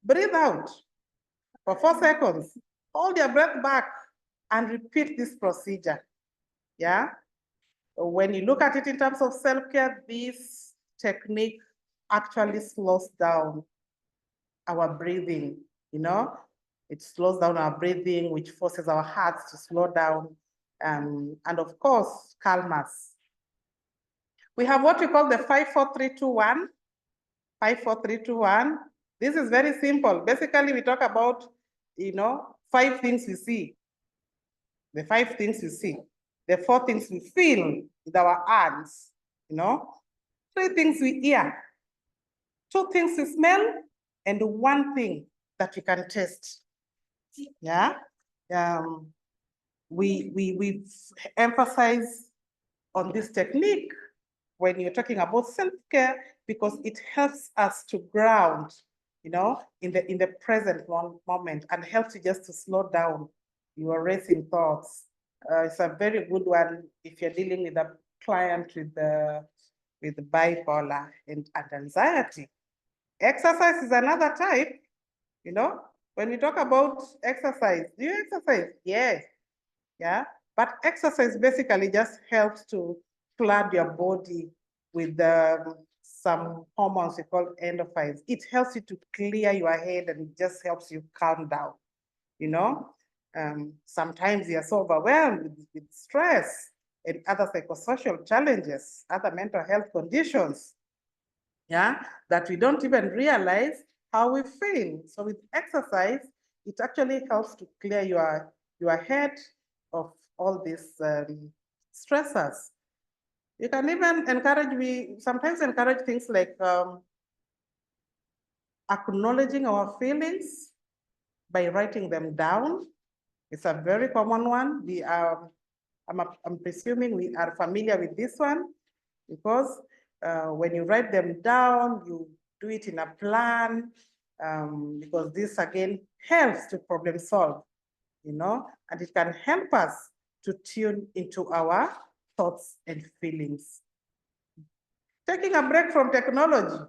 B: breathe out for 4 seconds, hold your breath back, and repeat this procedure. Yeah. When you look at it in terms of self-care, this technique actually slows down our breathing, It slows down our breathing, which forces our hearts to slow down, and of course, calm us. We have what we call the 5-4-3-2-1. 5-4-3-2-1. This is very simple. Basically, we talk about, 5 things we see. The 5 things we see. The 4 things we feel with our hands, 3 things we hear, 2 things we smell, and 1 thing that we can taste. Yeah. We emphasize on this technique when you're talking about self-care because it helps us to ground, in the present moment and helps you just to slow down your racing thoughts. It's a very good one if you're dealing with a client with bipolar and anxiety. Exercise is another type, when we talk about exercise, do you exercise? Yes. Yeah. But exercise basically just helps to flood your body with some hormones we call endorphins. It helps you to clear your head and it just helps you calm down. Sometimes you're so overwhelmed with stress and other psychosocial challenges, other mental health conditions, that we don't even realize how we feel. So with exercise, it actually helps to clear your head of all these stressors. You can even we sometimes encourage things like acknowledging our feelings by writing them down. It's a very common one. I'm presuming we are familiar with this one because when you write them down, you do it in a plan because this again helps to problem solve, and it can help us to tune into our thoughts and feelings. Taking a break from technology.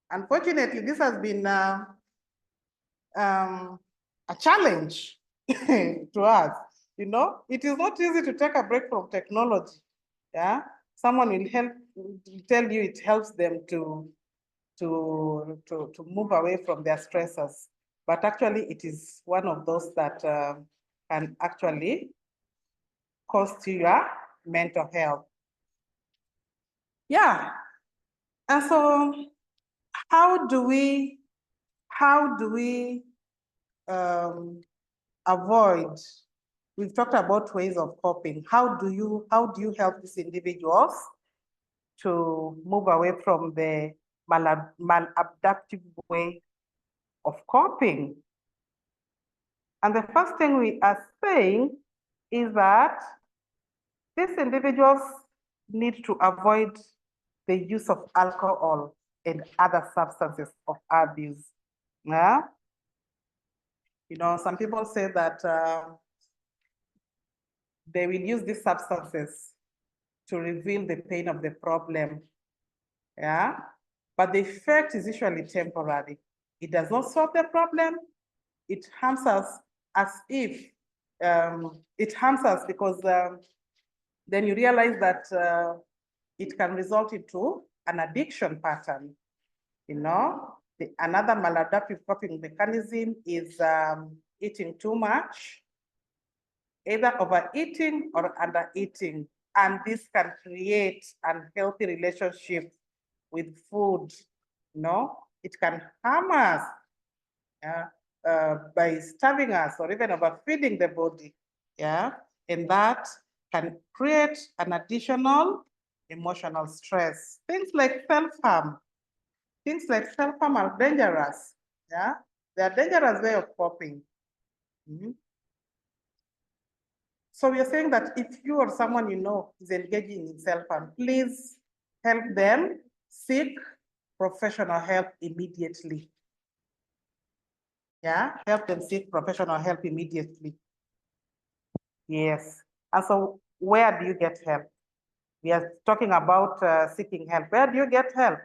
B: Unfortunately, this has been a challenge to us. It is not easy to take a break from technology. Yeah, someone will tell you it helps them to move away from their stressors, but actually it is one of those that can actually cost you your mental health. Yeah, and so how do we avoid? We've talked about ways of coping. How do you help these individuals to move away from the maladaptive way of coping? And the first thing we are saying is that these individuals need to avoid the use of alcohol and other substances of abuse. Yeah. Some people say that they will use these substances to reveal the pain of the problem. Yeah. But the effect is usually temporary. It does not solve the problem. It harms us as if it harms us because then you realize that it can result into an addiction pattern. Another maladaptive coping mechanism is eating too much, either overeating or undereating. And this can create unhealthy relationship with food. It can harm us by starving us or even overfeeding the body. Yeah, and that can create an additional emotional stress. Things like self-harm. Things like self-harm are dangerous. Yeah, they are dangerous way of coping. So we are saying that if you or someone you know is engaging in self-harm, please help them seek professional help immediately. Yeah, help them seek professional help immediately. Yes. And so where do you get help? We are talking about seeking help. Where do you get help?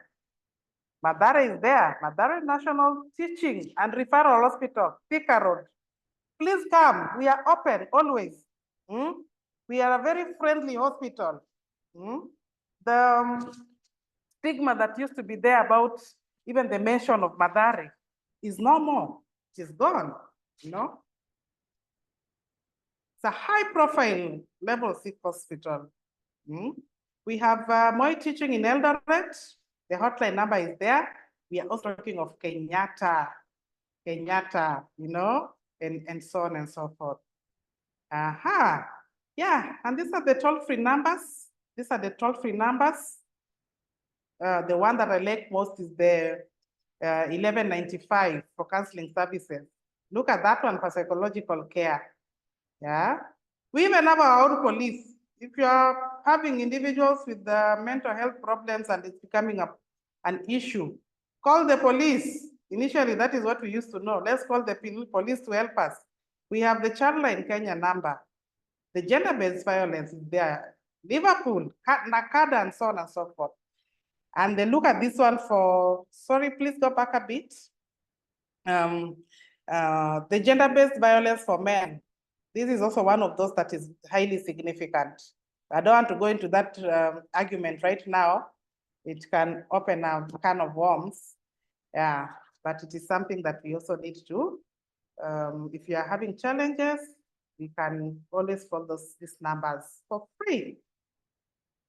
B: Mathare is there. Mathare National Teaching and Referral Hospital, Thika Road. Please come. We are open always. We are a very friendly hospital. The stigma that used to be there about even the mention of Mathare is no more. It is gone, It's a high profile level 6 hospital. We have Moi Teaching in Eldoret. The hotline number is there. We are also talking of Kenyatta, you know, and so on and so forth. Aha. Yeah, and these are the toll-free numbers. These are the toll-free numbers. The one that I like most is the 1195 for counseling services. Look at that one for psychological care. Yeah. We even have our own police. If you are having individuals with mental health problems and it's becoming an issue, call the police. Initially, that is what we used to know. Let's call the police to help us. We have the Childline Kenya number. The gender-based violence is there. Liverpool, Nakada, and so on and so forth. And then look at this one for, sorry, please go back a bit. The gender-based violence for men. This is also one of those that is highly significant. I don't want to go into that argument right now. It can open a can of worms. Yeah, but it is something that we also need to, if you are having challenges, we can always follow these numbers for free.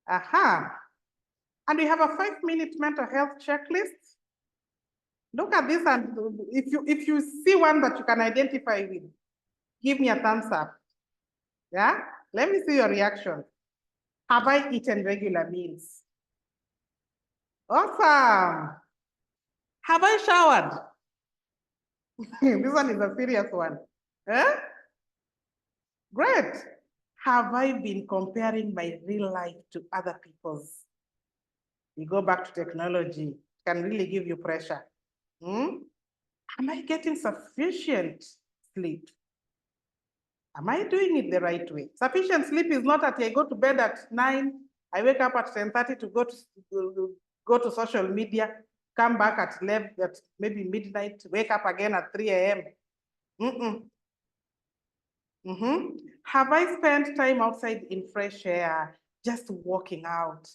B: Aha. And we have a 5-minute mental health checklist. Look at this, and if you see one that you can identify with, give me a thumbs up. Yeah, let me see your reaction. Have I eaten regular meals? Awesome. Have I showered? This one is a serious one. Eh? Great. Have I been comparing my real life to other people's? We go back to technology, can really give you pressure. Am I getting sufficient sleep? Am I doing it the right way? Sufficient sleep is not that I go to bed at 9, I wake up at 10:30 to go to social media, come back at 11, at maybe midnight, wake up again at 3 a.m. Have I spent time outside in fresh air, just walking out?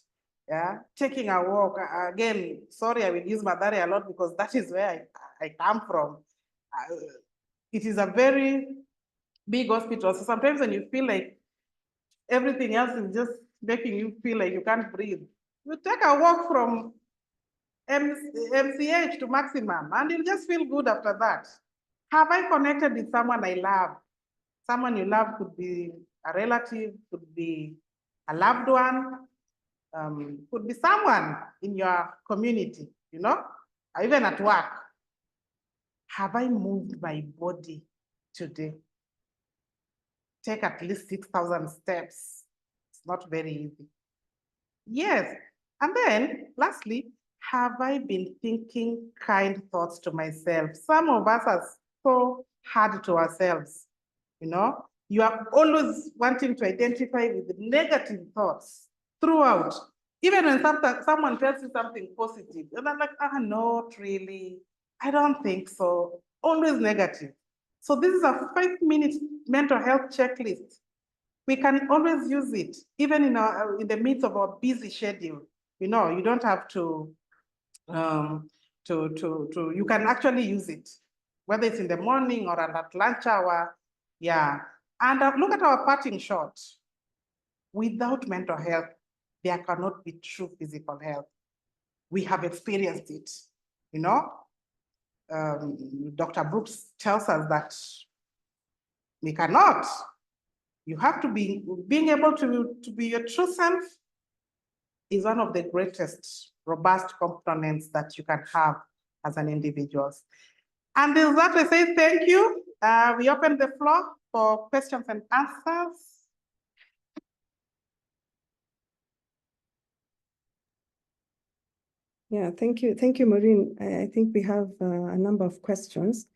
B: Yeah, taking a walk. Again, sorry, I will use Mathare a lot because that is where I come from. It is a very big hospital. So sometimes when you feel like everything else is just making you feel like you can't breathe, you take a walk from MCH to Maximum and you'll just feel good after that. Have I connected with someone I love? Someone you love could be a relative, could be a loved one, could be someone in your community, you know, or even at work. Have I moved my body today? Take at least 6,000 steps. It's not very easy. Yes. And then lastly, have I been thinking kind thoughts to myself? Some of us are so hard to ourselves. You know, you are always wanting to identify with negative thoughts throughout. Even when someone tells you something positive, and I'm like, not really. I don't think so. Always negative. So this is a 5-minute mental health checklist. We can always use it, even in the midst of our busy schedule. You know, you don't have to, you can actually use it, whether it's in the morning or at lunch hour. Yeah, and look at our parting shot. Without mental health, there cannot be true physical health. We have experienced it, you know. Dr. Brooks tells us that we cannot. You have to be, being able to be your true self is one of the greatest robust components that you can have as an individual. And with that, I say thank you. We open the floor for questions and answers.
A: Yeah, thank you. Thank you, Maureen. I think we have a number of questions.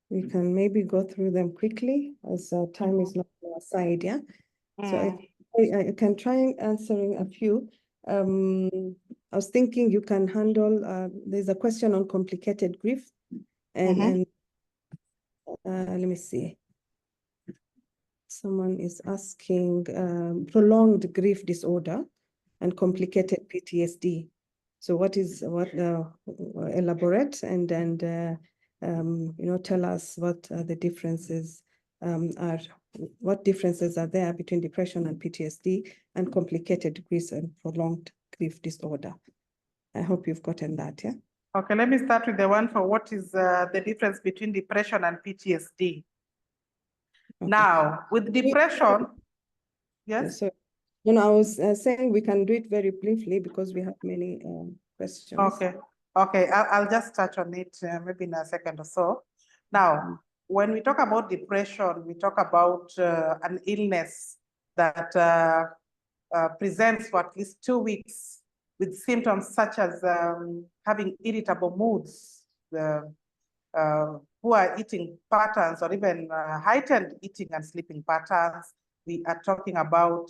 A: We can maybe go through them quickly as time is not on our side, yeah? So I can try answering a few. I was thinking you can handle, there's a question on complicated grief and let me see. Someone is asking prolonged grief disorder and complicated PTSD. So elaborate and you know, tell us what are the differences what differences are there between depression and PTSD and complicated degrees and prolonged grief disorder. I hope you've gotten that, yeah?
B: Okay, let me start with the one for what is the difference between depression and PTSD.
A: Okay.
B: Now, with depression, yes?
A: So, I was saying we can do it very briefly because we have many questions.
B: Okay, I'll just touch on it maybe in a second or so. Now, when we talk about depression, we talk about an illness that presents for at least 2 weeks with symptoms such as having irritable moods, poor eating patterns, or even heightened eating and sleeping patterns. We are talking about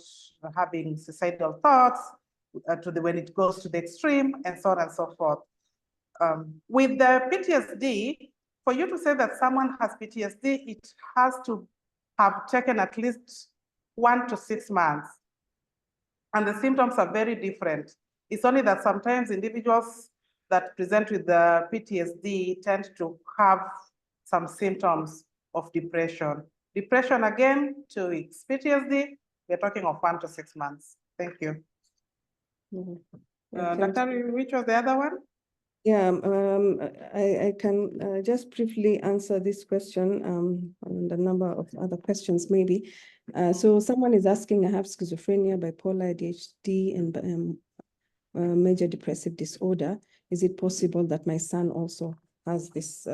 B: having suicidal thoughts when it goes to the extreme, and so on and so forth. With the PTSD, for you to say that someone has PTSD, it has to have taken at least 1 to 6 months. And the symptoms are very different. It's only that sometimes individuals that present with the PTSD tend to have some symptoms of depression. Depression, again, 2 weeks. PTSD, we're talking of 1 to 6 months. Thank you. Dr. Which was the other one?
A: Yeah, I can just briefly answer this question and a number of other questions maybe. So someone is asking, I have schizophrenia, bipolar, ADHD, and major depressive disorder. Is it possible that my son also has these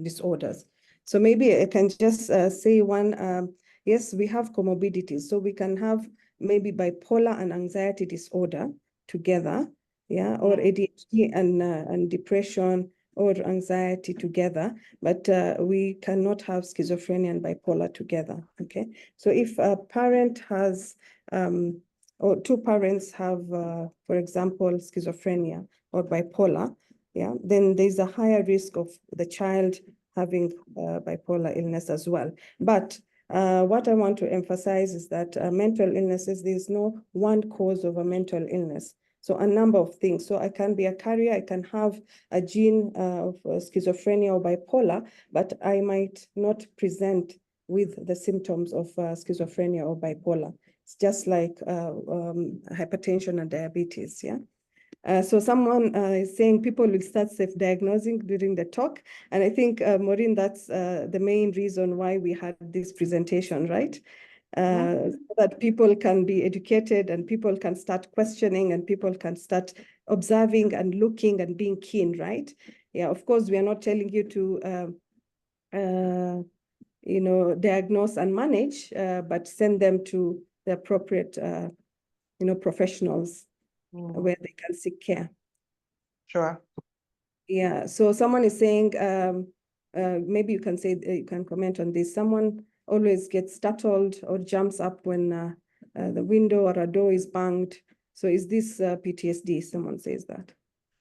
A: disorders? So maybe I can just say one, yes, we have comorbidities. So we can have maybe bipolar and anxiety disorder together, yeah, or ADHD and depression or anxiety together, but we cannot have schizophrenia and bipolar together, okay? So if a parent has, or 2 parents have, for example, schizophrenia or bipolar, yeah, then there's a higher risk of the child having bipolar illness as well. But what I want to emphasize is that mental illnesses, there's no one cause of a mental illness. So a number of things. So I can be a carrier, I can have a gene of schizophrenia or bipolar, but I might not present with the symptoms of schizophrenia or bipolar. It's just like hypertension and diabetes, yeah? So someone is saying people will start self-diagnosing during the talk. And I think, Maureen, that's the main reason why we had this presentation, right? So that people can be educated and people can start questioning and people can start observing and looking and being keen, right? Yeah, of course, we are not telling you to, you know, diagnose and manage, but send them to the appropriate, you know, professionals where they can seek care.
B: Sure.
A: Yeah, so someone is saying, maybe you can say, you can comment on this. Someone always gets startled or jumps up when the window or a door is banged. So is this PTSD? Someone says that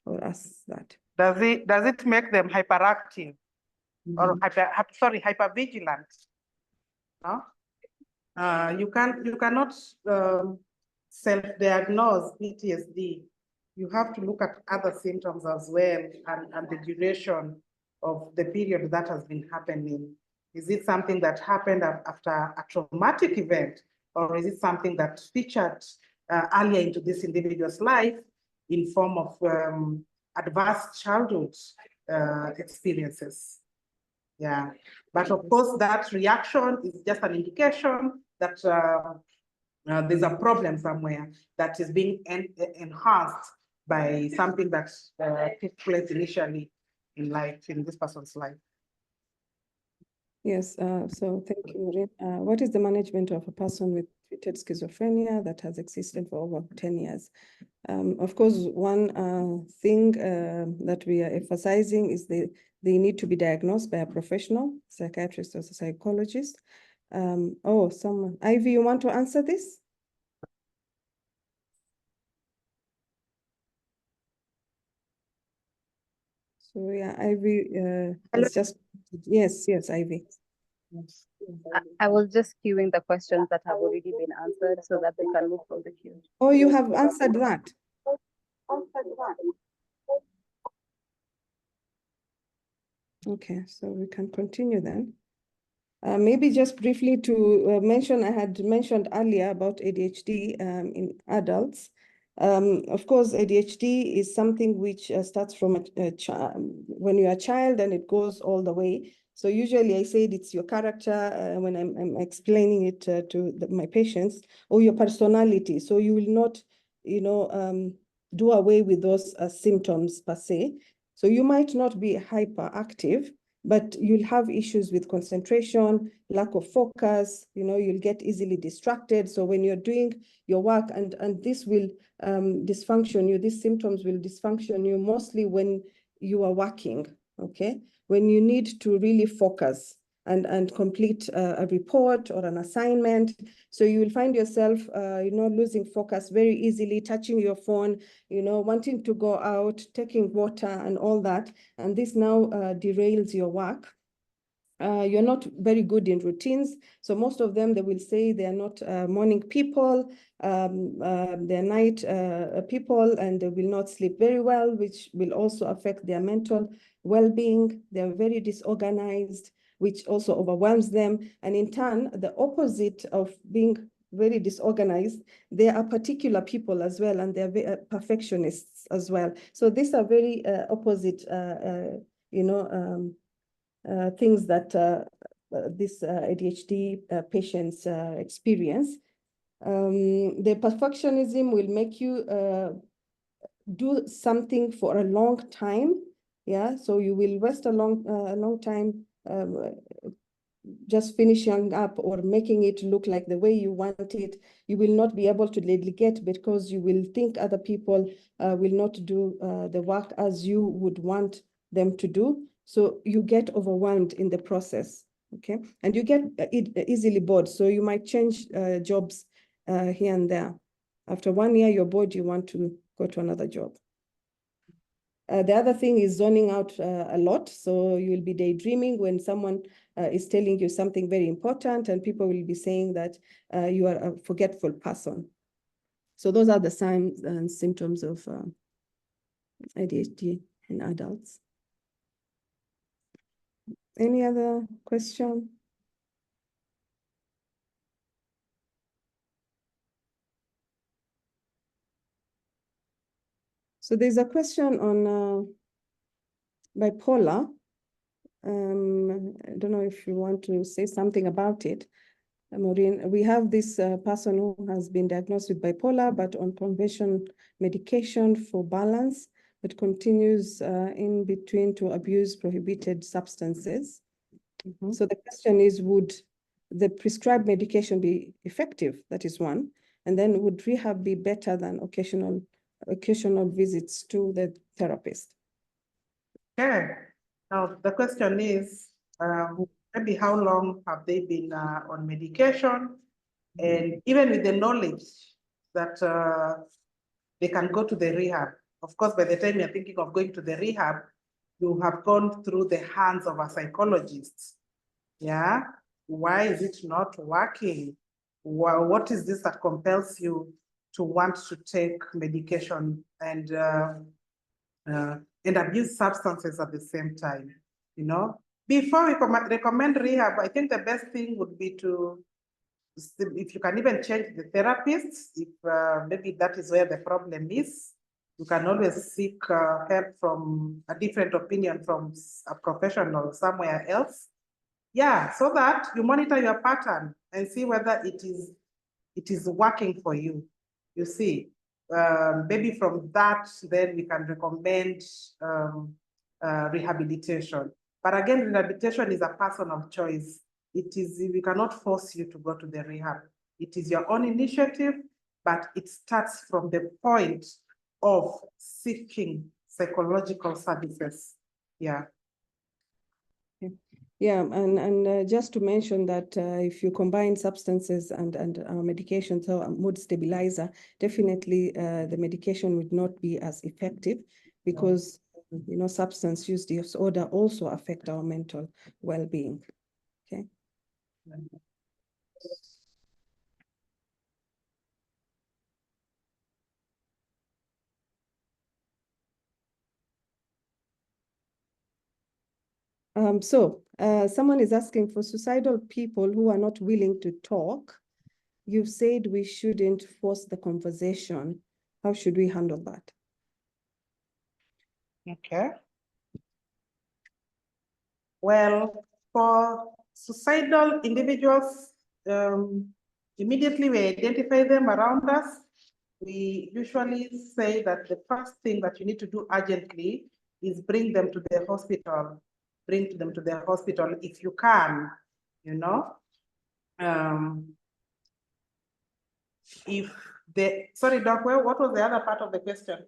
A: or asks that.
B: Does it make them hyperactive or hypervigilant? No? You cannot self-diagnose PTSD. You have to look at other symptoms as well and the duration of the period that has been happening. Is it something that happened after a traumatic event, or is it something that featured earlier into this individual's life in form of adverse childhood experiences? Yeah, but of course that reaction is just an indication that there's a problem somewhere that is being enhanced by something that took place initially in life, in this person's life.
A: Yes, so thank you, Maureen. What is the management of a person with treated schizophrenia that has existed for over 10 years? Of course, one thing that we are emphasizing is they need to be diagnosed by a professional, psychiatrist or psychologist. Someone, Ivy, you want to answer this? So yeah, Ivy, it's just, yes, Ivy.
C: I was just queuing the questions that have already been answered so that they can move from the queue.
A: Oh, you have answered that? Okay, so we can continue then. Maybe just briefly to mention, I had mentioned earlier about ADHD in adults. Of course, ADHD is something which starts from when you're a child and it goes all the way. So usually I said it's your character when I'm explaining it to my patients, or your personality. So you will not, do away with those symptoms per se. So you might not be hyperactive, but you'll have issues with concentration, lack of focus, you'll get easily distracted. So when you're doing your work, and this will dysfunction you, these symptoms will dysfunction you mostly when you are working, okay? When you need to really focus and complete a report or an assignment. So you will find yourself, losing focus very easily, touching your phone, wanting to go out, taking water and all that. And this now derails your work. You're not very good in routines. So most of them, they will say they are not morning people, they're night people, and they will not sleep very well, which will also affect their mental well-being. They're very disorganized, which also overwhelms them. And in turn, the opposite of being very disorganized, there are particular people as well, and they're perfectionists as well. So these are very opposite, things that these ADHD patients experience. The perfectionism will make you do something for a long time. Yeah, so you will waste a long time just finishing up or making it look like the way you want it. You will not be able to delegate because you will think other people will not do the work as you would want them to do. So you get overwhelmed in the process, okay? And you get easily bored. So you might change jobs here and there. After 1 year, you're bored, you want to go to another job. The other thing is zoning out a lot. So you'll be daydreaming when someone is telling you something very important, and people will be saying that you are a forgetful person. So those are the signs and symptoms of ADHD in adults. Any other question? So there's a question on bipolar. I don't know if you want to say something about it, Maureen. We have this person who has been diagnosed with bipolar, but on conventional medication for balance, but continues in between to abuse prohibited substances. So the question is, would the prescribed medication be effective? That is one. And then would rehab be better than occasional visits to the therapist?
B: Okay. Now, the question is, maybe how long have they been on medication? And even with the knowledge that they can go to the rehab. Of course, by the time you're thinking of going to the rehab, you have gone through the hands of a psychologist. Yeah. Why is it not working? What is this that compels you to want to take medication and abuse substances at the same time? Before we recommend rehab, I think the best thing would be to, if you can even change the therapists, if maybe that is where the problem is, you can always seek help from a different opinion from a professional somewhere else. Yeah, so that you monitor your pattern and see whether it is working for you. You see, maybe from that, then we can recommend rehabilitation. But again, rehabilitation is a personal choice. We cannot force you to go to the rehab. It is your own initiative, but it starts from the point of seeking psychological services. Yeah.
A: Yeah, and just to mention that if you combine substances and medication, so a mood stabilizer, definitely the medication would not be as effective because substance use disorder also affect our mental well-being. Okay. Someone is asking, for suicidal people who are not willing to talk, you've said we shouldn't force the conversation. How should we handle that?
B: Okay. Well, for suicidal individuals, immediately we identify them around us. We usually say that the first thing that you need to do urgently is bring them to the hospital. Bring them to the hospital if you can, you know. If the, sorry, Doc, what was the other part of the question?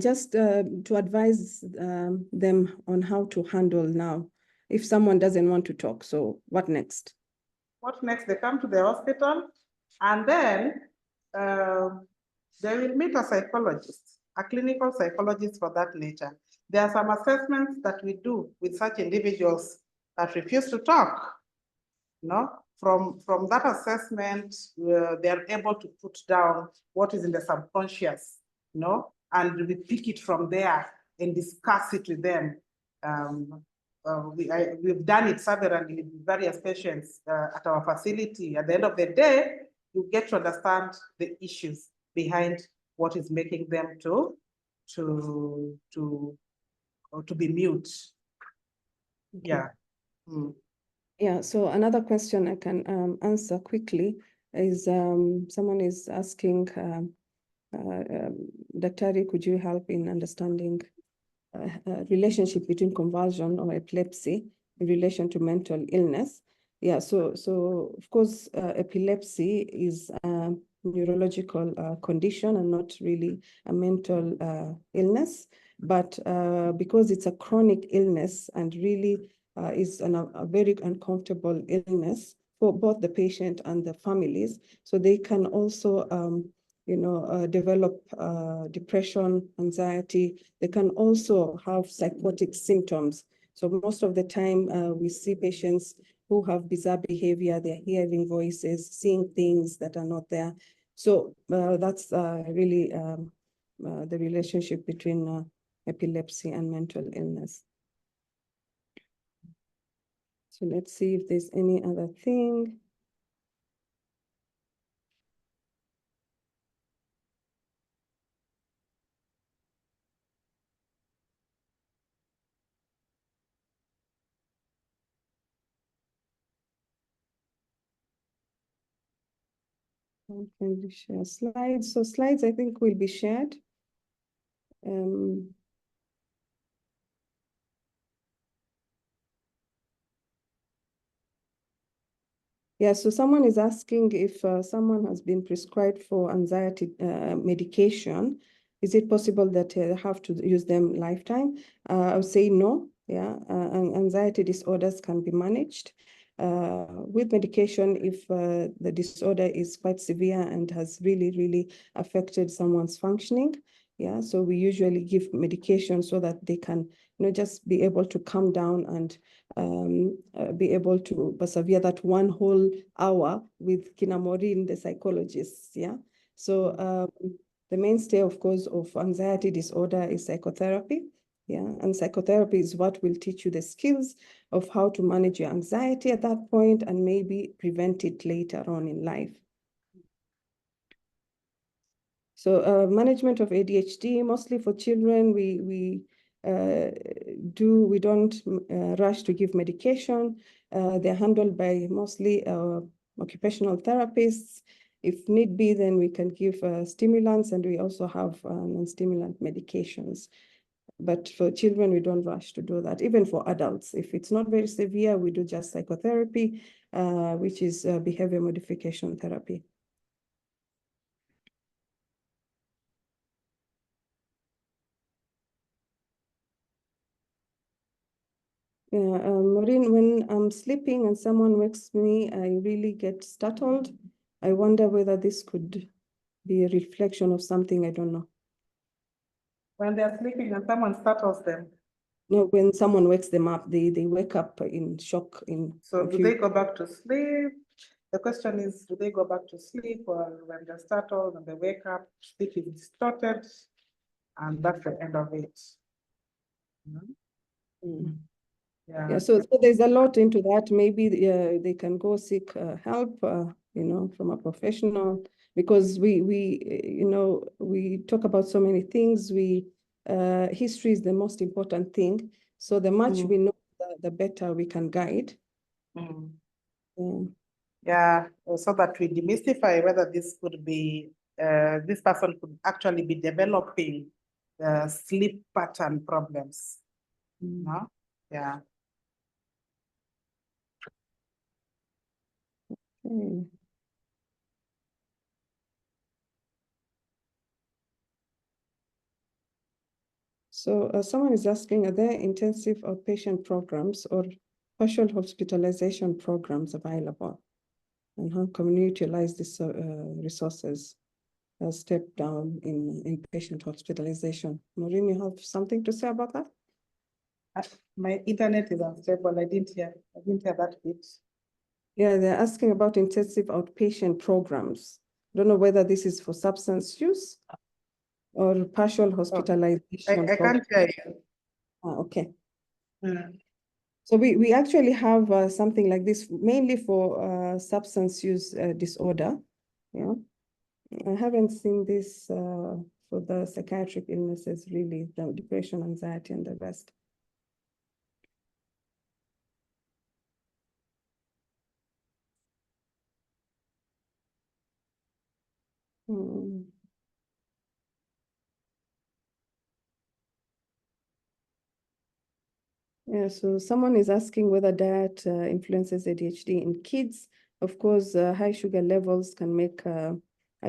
A: Just to advise them on how to handle now if someone doesn't want to talk. So what next?
B: What next? They come to the hospital, and then they will meet a psychologist, a clinical psychologist for that nature. There are some assessments that we do with such individuals that refuse to talk. No, from that assessment, they are able to put down what is in the subconscious, and we pick it from there and discuss it with them. We've done it severally with various patients at our facility. At the end of the day, you get to understand the issues behind what is making them to be mute. Okay. Yeah. Mm.
A: Yeah, so another question I can answer quickly is someone is asking, Daktari, could you help in understanding relationship between convulsion or epilepsy in relation to mental illness? Yeah, so of course, epilepsy is a neurological condition and not really a mental illness, but because it's a chronic illness and really is a very uncomfortable illness for both the patient and the families. So they can also, develop depression, anxiety. They can also have psychotic symptoms. So most of the time we see patients who have bizarre behavior. They're hearing voices, seeing things that are not there. So that's really the relationship between epilepsy and mental illness. So let's see if there's any other thing. Can we share slides? So slides, I think, will be shared. Yeah, so someone is asking if someone has been prescribed for anxiety medication, is it possible that they have to use them lifetime? I would say no, yeah, and anxiety disorders can be managed with medication if the disorder is quite severe and has really affected someone's functioning. Yeah, so we usually give medication so that they can, just be able to calm down and be able to persevere that one whole hour with Kina Maureen, the psychologist. Yeah. So the mainstay, of course, of anxiety disorder is psychotherapy. Yeah. And psychotherapy is what will teach you the skills of how to manage your anxiety at that point and maybe prevent it later on in life. So management of ADHD, mostly for children, we don't rush to give medication. They're handled by mostly occupational therapists. If need be, then we can give stimulants, and we also have non-stimulant medications. But for children, we don't rush to do that. Even for adults, if it's not very severe, we do just psychotherapy, which is behavior modification therapy. Maureen, when I'm sleeping and someone wakes me, I really get startled. I wonder whether this could be a reflection of something, I don't know.
B: When they're sleeping and someone startles them?
A: No, when someone wakes them up, they wake up in shock.
B: So do they go back to sleep? The question is, do they go back to sleep, or when they're startled and they wake up, sleep is distorted, and that's the end of it?
A: Mm.
B: Yeah.
A: Yeah, so there's a lot into that. Maybe they can go seek help, from a professional, because we talk about so many things. History is the most important thing. So the much we know, the better we can guide.
B: Mm.
A: Yeah.
B: Yeah, so that we demystify whether this could be, this person could actually be developing sleep pattern problems. No? Yeah.
A: Okay. So someone is asking, are there intensive outpatient programs or partial hospitalization programs available? And how can we utilize these resources as step down in inpatient hospitalization? Maureen, you have something to say about that?
B: My internet is unstable. I didn't hear that bit.
A: Yeah, they're asking about intensive outpatient programs. Don't know whether this is for substance use or partial hospitalization.
B: I can't hear you.
A: Okay.
B: Mm.
A: So we actually have something like this mainly for substance use disorder. Yeah, I haven't seen this for the psychiatric illnesses, really, the depression, anxiety, and the rest. Hmm. Yeah, so someone is asking whether diet influences ADHD in kids. Of course, high sugar levels can make a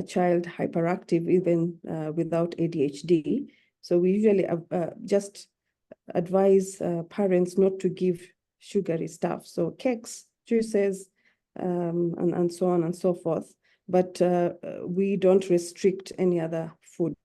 A: child hyperactive even without ADHD. So we usually just advise parents not to give sugary stuff. So cakes, juices, and so on and so forth. But we don't restrict any other food.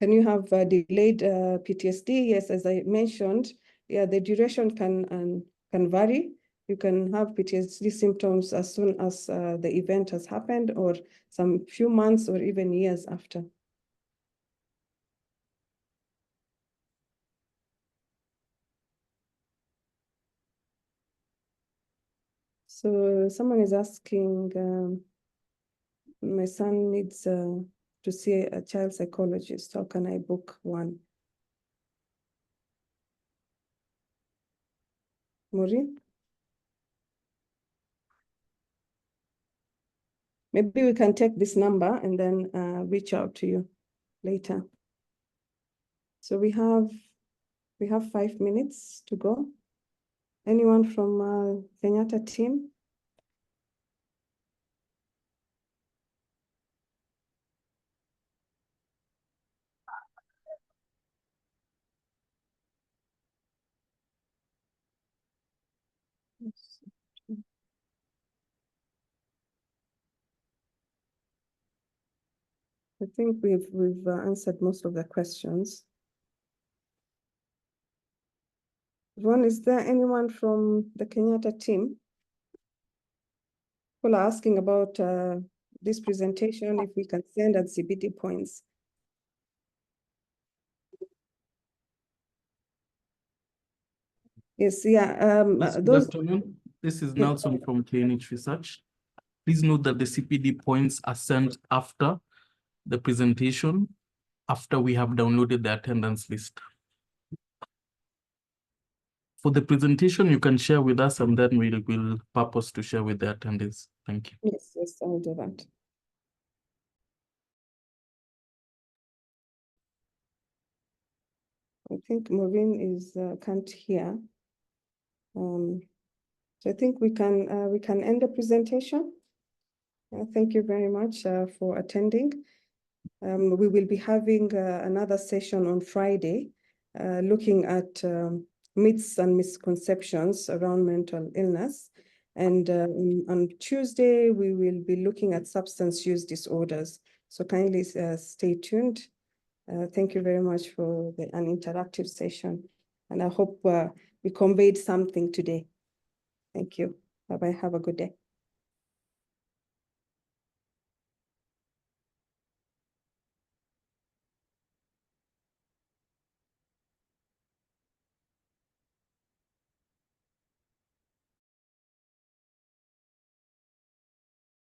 A: Can you have delayed PTSD? Yes, as I mentioned, yeah, the duration can vary. You can have PTSD symptoms as soon as the event has happened, or some few months or even years after. So someone is asking, my son needs to see a child psychologist. How can I book one? Maureen? Maybe we can take this number and then reach out to you later. So we have 5 minutes to go. Anyone from Kenyatta team? I think we've answered most of the questions. Ron, is there anyone from the Kenyatta team? People are asking about this presentation, if we can send at CBD points. Yes, yeah.
D: Good afternoon. This is Nelson from KNH Research. Please note that the CPD points are sent after the presentation, after we have downloaded the attendance list. For the presentation, you can share with us, and then we will purpose to share with the attendees. Thank you.
A: Yes, I'll do that. I think Maureen is can't hear. So I think we can end the presentation. Thank you very much for attending. We will be having another session on Friday, looking at myths and misconceptions around mental illness. And on Tuesday, we will be looking at substance use disorders. So kindly stay tuned. Thank you very much for an interactive session. And I hope we conveyed something today. Thank you. Bye-bye. Have a good day.